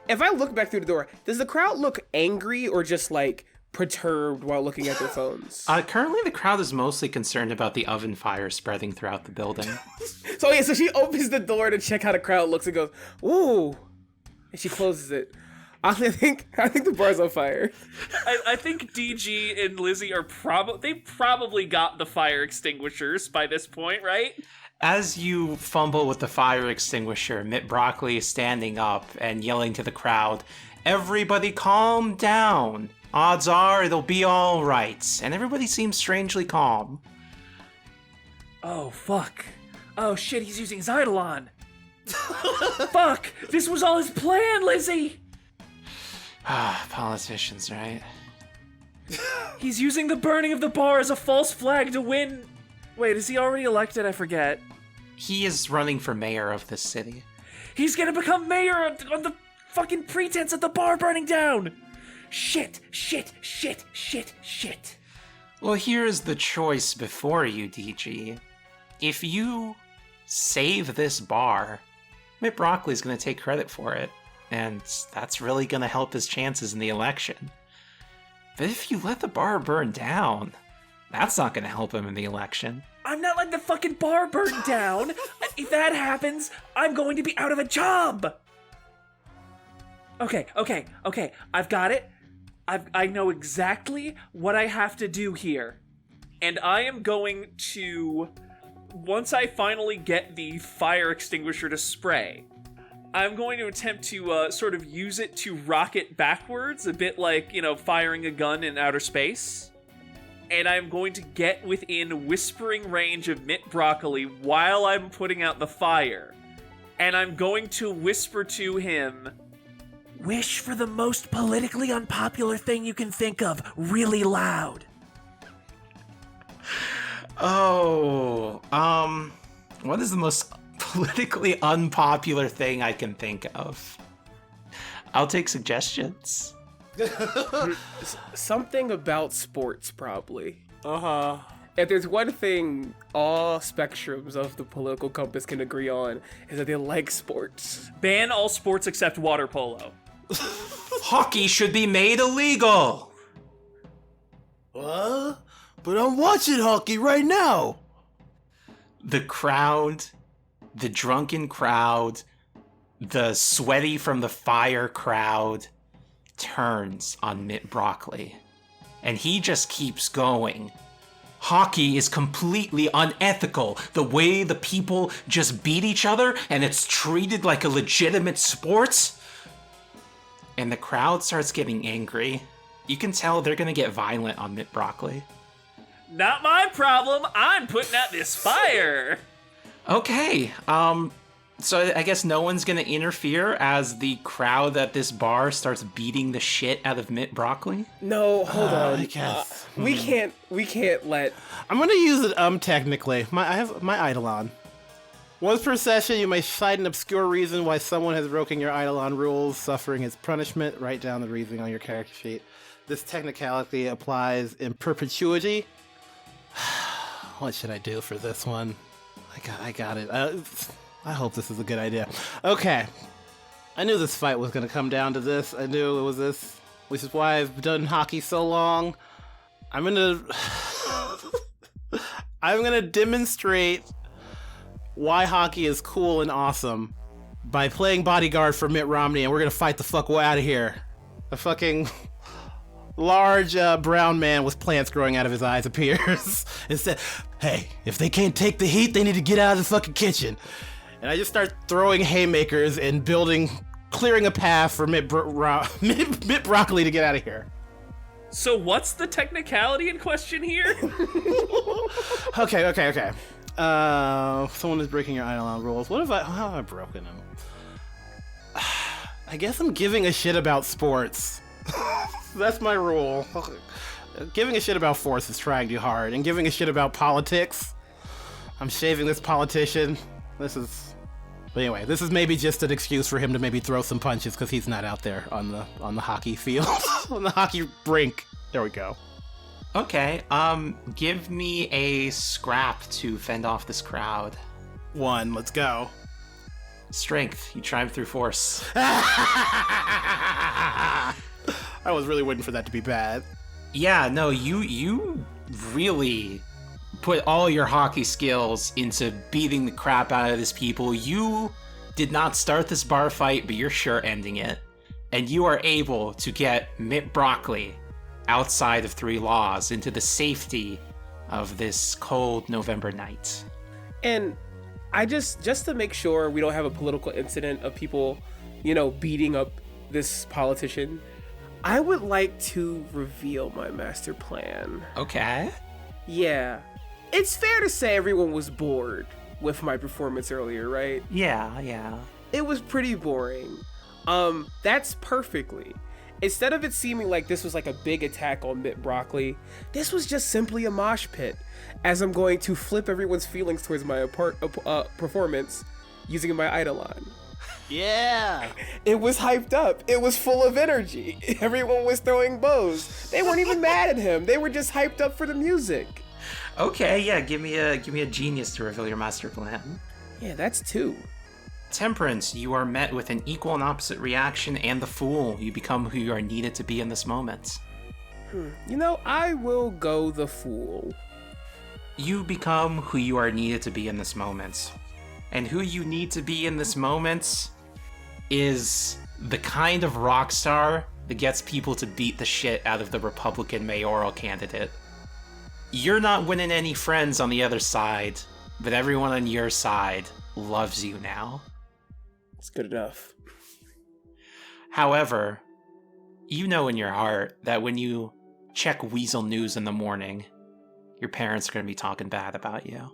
If I look back through the door, does the crowd look angry or just like perturbed while looking at their phones? Currently the crowd is mostly concerned about the oven fire spreading throughout the building. So she opens the door to check how the crowd looks and goes, "Ooh," and she closes it. I think the bar's on fire. I think DG and Lizzie are probably got the fire extinguishers by this point, right? As you fumble with the fire extinguisher, Mitt Broccoli is standing up and yelling to the crowd, "Everybody calm down. Odds are it'll be all right." And everybody seems strangely calm. Oh, fuck. Oh, shit, he's using his Eidolon. Fuck! This was all his plan, Lizzie! Politicians, right? He's using the burning of the bar as a false flag to win. Wait, is he already elected? I forget. He is running for mayor of this city. He's gonna become mayor on the fucking pretense of the bar burning down! Shit. Well, here's the choice before you, DG. If you save this bar, Mitt Broccoli's gonna take credit for it, and that's really gonna help his chances in the election. But if you let the bar burn down, that's not gonna help him in the election. I'm not letting the fucking bar burn down! If that happens, I'm going to be out of a job! Okay, I've got it. I know exactly what I have to do here. And I am going to once I finally get the fire extinguisher to spray, I'm going to attempt to sort of use it to rocket backwards, a bit like, firing a gun in outer space. And I'm going to get within whispering range of Mitt Broccoli while I'm putting out the fire. And I'm going to whisper to him, "Wish for the most politically unpopular thing you can think of, really loud." Oh, what is the most politically unpopular thing I can think of? I'll take suggestions. Something about sports, probably. Uh-huh. If there's one thing all spectrums of the political compass can agree on, is that they like sports. Ban all sports except water polo. Hockey should be made illegal. What? But I'm watching hockey right now. The crowd, the drunken crowd, the sweaty from the fire crowd turns on Mitt Broccoli. And he just keeps going. Hockey is completely unethical. The way the people just beat each other and it's treated like a legitimate sport. And the crowd starts getting angry. You can tell they're gonna get violent on Mitt Broccoli. Not my problem. I'm putting out this fire. Okay, so I guess no one's gonna interfere as the crowd at this bar starts beating the shit out of Mitt Broccoli? No, hold on. I guess. We can't let... I'm gonna use it technically. I have my Eidolon. Once per session, you may cite an obscure reason why someone has broken your Eidolon rules, suffering its punishment. Write down the reasoning on your character sheet. This technicality applies in perpetuity. What should I do for this one? I got it. I hope this is a good idea. Okay. I knew this fight was going to come down to this. I knew it was this, which is why I've done hockey so long. I'm going to demonstrate why hockey is cool and awesome by playing bodyguard for Mitt Romney, and we're going to fight the fuck out of here. A fucking large brown man with plants growing out of his eyes appears and said, "Hey, if they can't take the heat, they need to get out of the fucking kitchen." And I just start throwing haymakers and clearing a path for Mitt Broccoli to get out of here. So what's the technicality in question here? Okay. Someone is breaking your Eidolon rules. How have I broken them? I guess I'm giving a shit about sports. That's my rule. Giving a shit about force is trying too hard, and giving a shit about politics, I'm shaving this politician. But anyway, this is maybe just an excuse for him to maybe throw some punches because he's not out there on the hockey field, on the hockey rink. There we go. Okay, give me a scrap to fend off this crowd. 1, let's go. Strength, you triumph through force. I was really waiting for that to be bad. Yeah, no, you really put all your hockey skills into beating the crap out of these people. You did not start this bar fight, but you're sure ending it. And you are able to get Mitt Broccoli outside of 3 Laws into the safety of this cold November night. And I just to make sure we don't have a political incident of people, beating up this politician, I would like to reveal my master plan. Okay. Yeah. It's fair to say everyone was bored with my performance earlier, right? Yeah. It was pretty boring. That's perfectly. Instead of it seeming like this was like a big attack on Mitt Broccoli, this was just simply a mosh pit, as I'm going to flip everyone's feelings towards my performance using my Eidolon. Yeah. It was hyped up. It was full of energy. Everyone was throwing bows. They weren't even mad at him. They were just hyped up for the music. Okay, yeah, give me a genius to reveal your master plan. Yeah, that's 2. Temperance, you are met with an equal and opposite reaction, and the fool. You become who you are needed to be in this moment. I will go the fool. You become who you are needed to be in this moment. And who you need to be in this moment is the kind of rock star that gets people to beat the shit out of the Republican mayoral candidate. You're not winning any friends on the other side, but everyone on your side loves you now. It's good enough. However, you know in your heart that when you check Weasel News in the morning, your parents are going to be talking bad about you.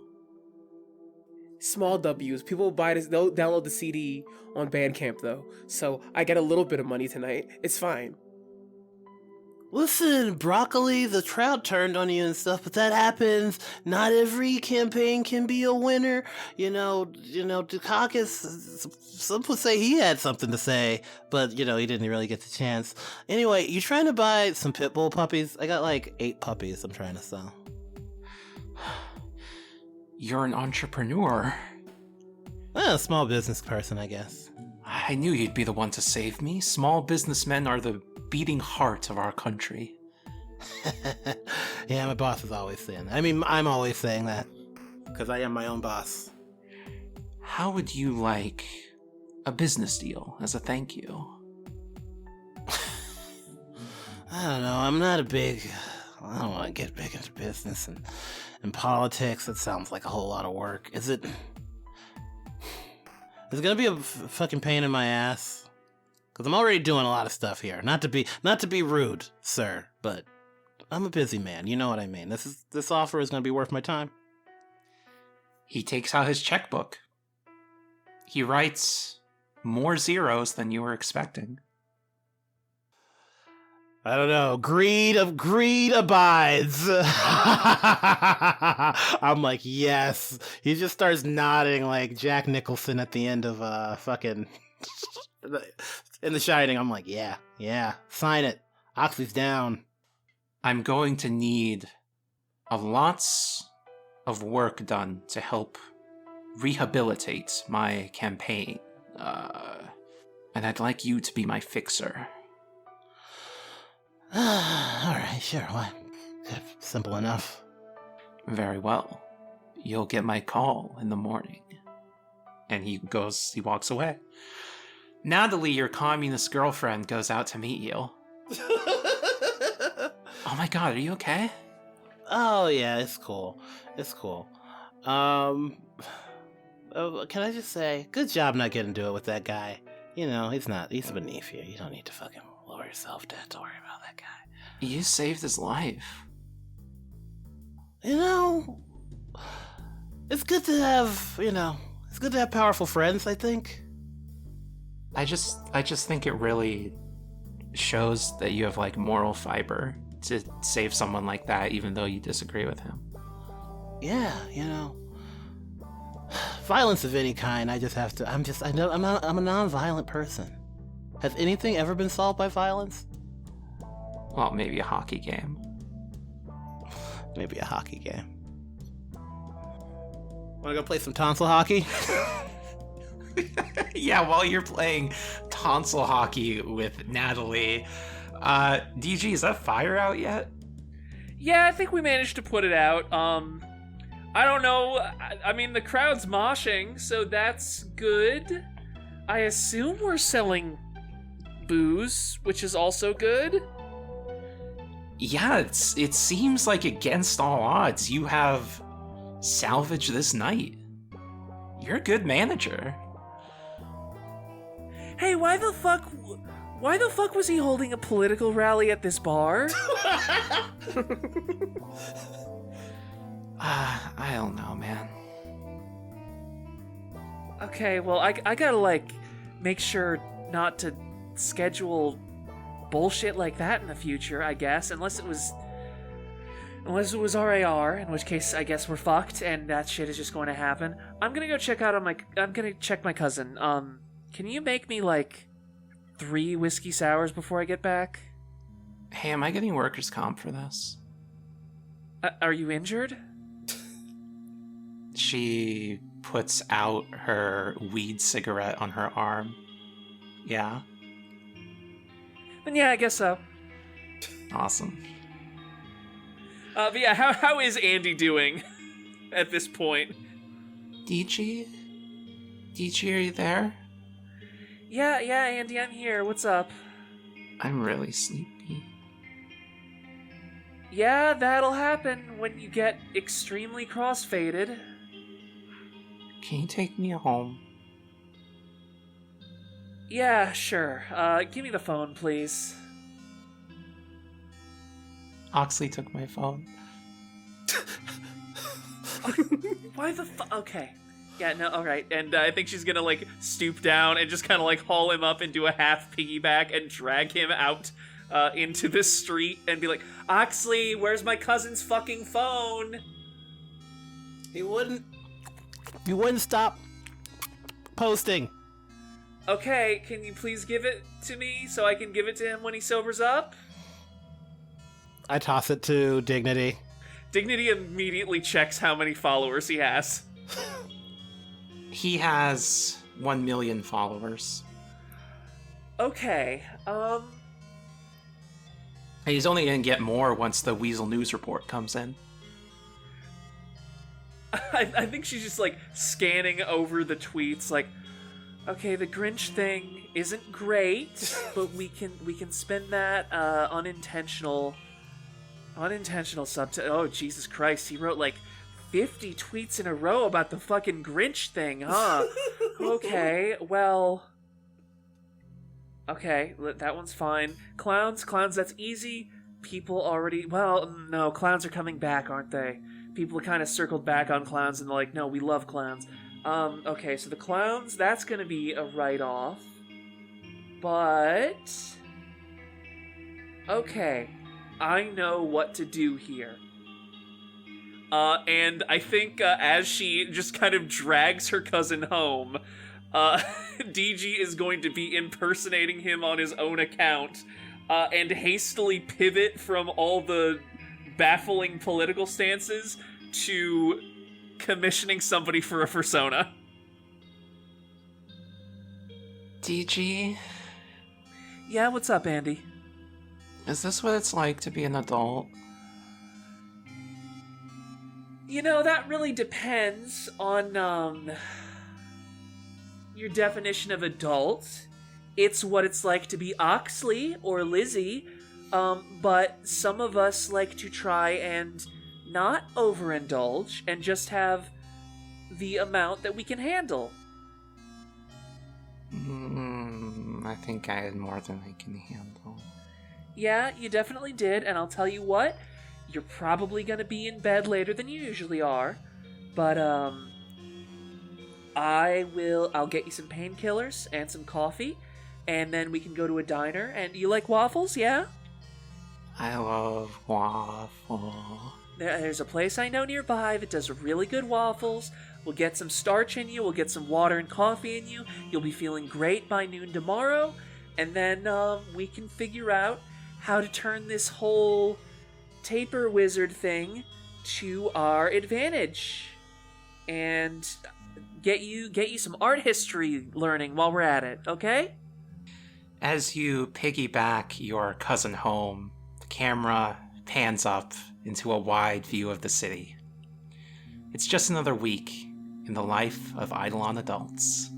Small W's. People buy this. They'll download the CD on Bandcamp though, so I get a little bit of money tonight. It's fine. Listen, Broccoli, the trout turned on you and stuff, but that happens. Not every campaign can be a winner. Dukakis, some would say he had something to say, but, he didn't really get the chance. Anyway, you trying to buy some pit bull puppies? I got like 8 puppies I'm trying to sell. You're an entrepreneur. Well, a small business person, I guess. I knew you'd be the one to save me. Small businessmen are the beating heart of our country. Yeah, my boss is always saying that. I mean, I'm always saying that, because I am my own boss. How would you like a business deal as a thank you? I don't know, I don't want to get big into business and politics. It sounds like a whole lot of work. Is it gonna be a fucking pain in my ass? Because I'm already doing a lot of stuff here. Not to be rude, sir, but I'm a busy man. You know what I mean. This offer is gonna be worth my time. He takes out his checkbook. He writes more zeros than you were expecting. I don't know. Greed abides. I'm like, yes. He just starts nodding like Jack Nicholson at the end of fucking in The Shining. I'm like, yeah. Sign it. Oxley's down. I'm going to need lots of work done to help rehabilitate my campaign. And I'd like you to be my fixer. Alright, sure, why? Simple enough. Very well. You'll get my call in the morning. And he walks away. Natalie, your communist girlfriend, goes out to meet you. Oh my god, are you okay? Oh yeah, it's cool. Can I just say, good job not getting into it with that guy. He's beneath you. You don't need to fucking lower yourself to worry about that guy. You saved his life. It's good to have, powerful friends, I think. I just think it really shows that you have like moral fiber to save someone like that, even though you disagree with him. Yeah, violence of any kind, I'm a non-violent person. Has anything ever been solved by violence? Well, maybe a hockey game. Maybe a hockey game. Wanna go play some tonsil hockey? Yeah, while you're playing tonsil hockey with Natalie. DG, is that fire out yet? Yeah, I think we managed to put it out. I don't know. I mean, the crowd's moshing, so that's good. I assume we're selling booze, which is also good. Yeah, it seems like against all odds, you have salvaged this night. You're a good manager. Hey, why the fuck was he holding a political rally at this bar? I don't know, man. Okay, well, I gotta, make sure not to schedule bullshit like that in the future, I guess, unless it was RAR, in which case I guess we're fucked and that shit is just going to happen. I'm gonna check my cousin. Can you make me 3 whiskey sours before I get back? Hey, am I getting workers' comp for this? Are you injured? She puts out her weed cigarette on her arm. Yeah? Then yeah, I guess so. Awesome. But yeah, how is Andy doing at this point? DG? DG, are you there? Yeah, Andy, I'm here. What's up? I'm really sleepy. Yeah, that'll happen when you get extremely crossfaded. Can you take me home? Yeah, sure. Give me the phone, please. Oxley took my phone. Why the okay. Yeah, no, alright. And I think she's gonna, like, stoop down and just kind of, like, haul him up into a half piggyback and drag him out into the street and be like, Oxley, where's my cousin's fucking phone? He wouldn't stop posting. Okay, can you please give it to me so I can give it to him when he sobers up? I toss it to Dignity. Dignity immediately checks how many followers he has. He has 1 million followers. Okay, He's only gonna get more once the Weasel News report comes in. I think she's just, like, scanning over the tweets, like, okay, the Grinch thing isn't great, but we can spin that unintentional subtitle. Oh, Jesus Christ, he wrote, like, 50 tweets in a row about the fucking Grinch thing, huh? Okay, well... Okay, that one's fine. Clowns, that's easy. People already... Well, no, clowns are coming back, aren't they? People kind of circled back on clowns and they're like, no, we love clowns. Okay, so the clowns, that's gonna be a write-off. But... Okay, I know what to do here. And I think as she just kind of drags her cousin home, DG is going to be impersonating him on his own account, and hastily pivot from all the baffling political stances to commissioning somebody for a persona. DG, Yeah, what's up, Andy? is this what it's like to be an adult? You know, that really depends on, your definition of adult. It's what it's like to be Oxley or Lizzie, but some of us like to try and not overindulge and just have the amount that we can handle. I think I had more than I can handle. Yeah, you definitely did, and I'll tell you what, you're probably gonna be in bed later than you usually are, but, I'll get you some painkillers and some coffee, and then we can go to a diner, and you like waffles, yeah? I love waffle. There's a place I know nearby that does really good waffles. We'll get some starch in you, we'll get some water and coffee in you, you'll be feeling great by noon tomorrow, and then, we can figure out how to turn this whole taper wizard thing to our advantage. And get you some art history learning while we're at it, okay? As you piggyback your cousin home, the camera pans up into a wide view of the city. It's just another week in the life of Eidolon adults.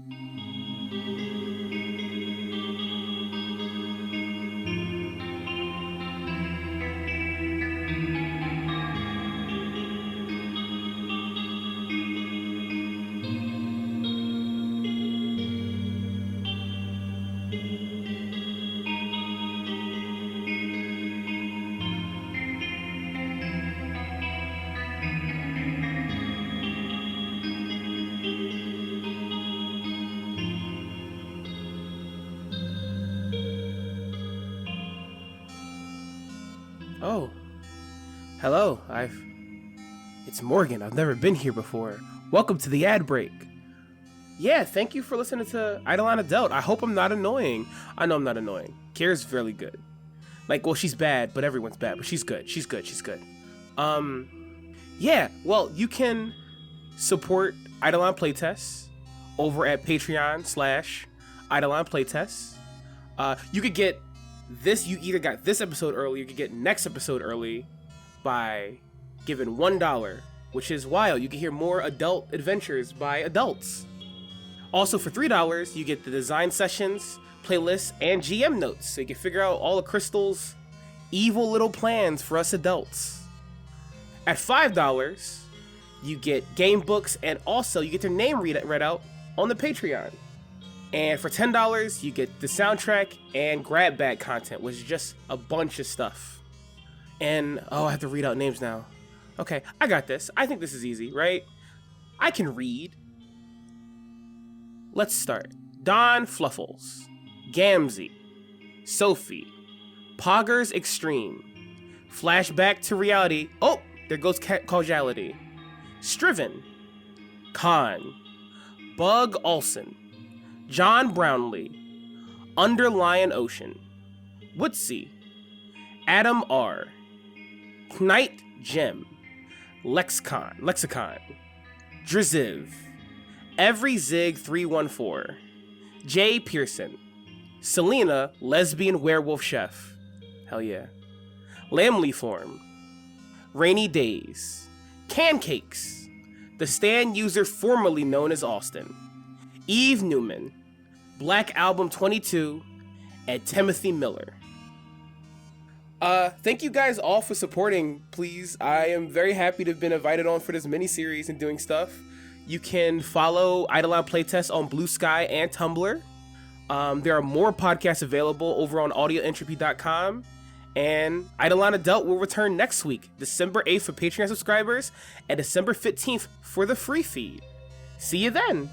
Oh. Hello, It's Morgan. I've never been here before. Welcome to the ad break. Yeah, thank you for listening to Eidolon Adult. I hope I'm not annoying. I know I'm not annoying. Kierra's fairly good. Like, well, she's bad, but everyone's bad, but she's good. She's good. Yeah, well, you can support Eidolon Playtests over at Patreon/Eidolon Playtests. You could get this, you either got this episode early, you could get next episode early by giving $1, which is wild. You can hear more adult adventures by adults. Also, for $3, you get the design sessions, playlists, and GM notes, so you can figure out all of Crystal's evil little plans for us adults. At $5, you get game books, and also you get their name read out on the Patreon. And for $10, you get the soundtrack and grab bag content, which is just a bunch of stuff. And, I have to read out names now. Okay, I got this. I think this is easy, right? I can read. Let's start. Don Fluffles, Gamzee, Sophie, Poggers Extreme, Flashback to Reality. Oh, there goes Causality. Striven, Khan, Bug Olson, John Brownlee, Underlion Ocean, Woodsy, Adam R, Knight Gem, Lexicon, Driziv, Every Zig 314, Jay Pearson, Selena, Lesbian Werewolf Chef, hell yeah, Lamley Form, Rainy Days, Cancakes, the Stan user formerly known as Austin, Eve Newman, Black Album 22, and Timothy Miller. Thank you guys all for supporting, please. I am very happy to have been invited on for this mini-series and doing stuff. You can follow Eidolon Playtest on Blue Sky and Tumblr. There are more podcasts available over on audioentropy.com. And Eidolon Adult will return next week, December 8th for Patreon subscribers, and December 15th for the free feed. See you then!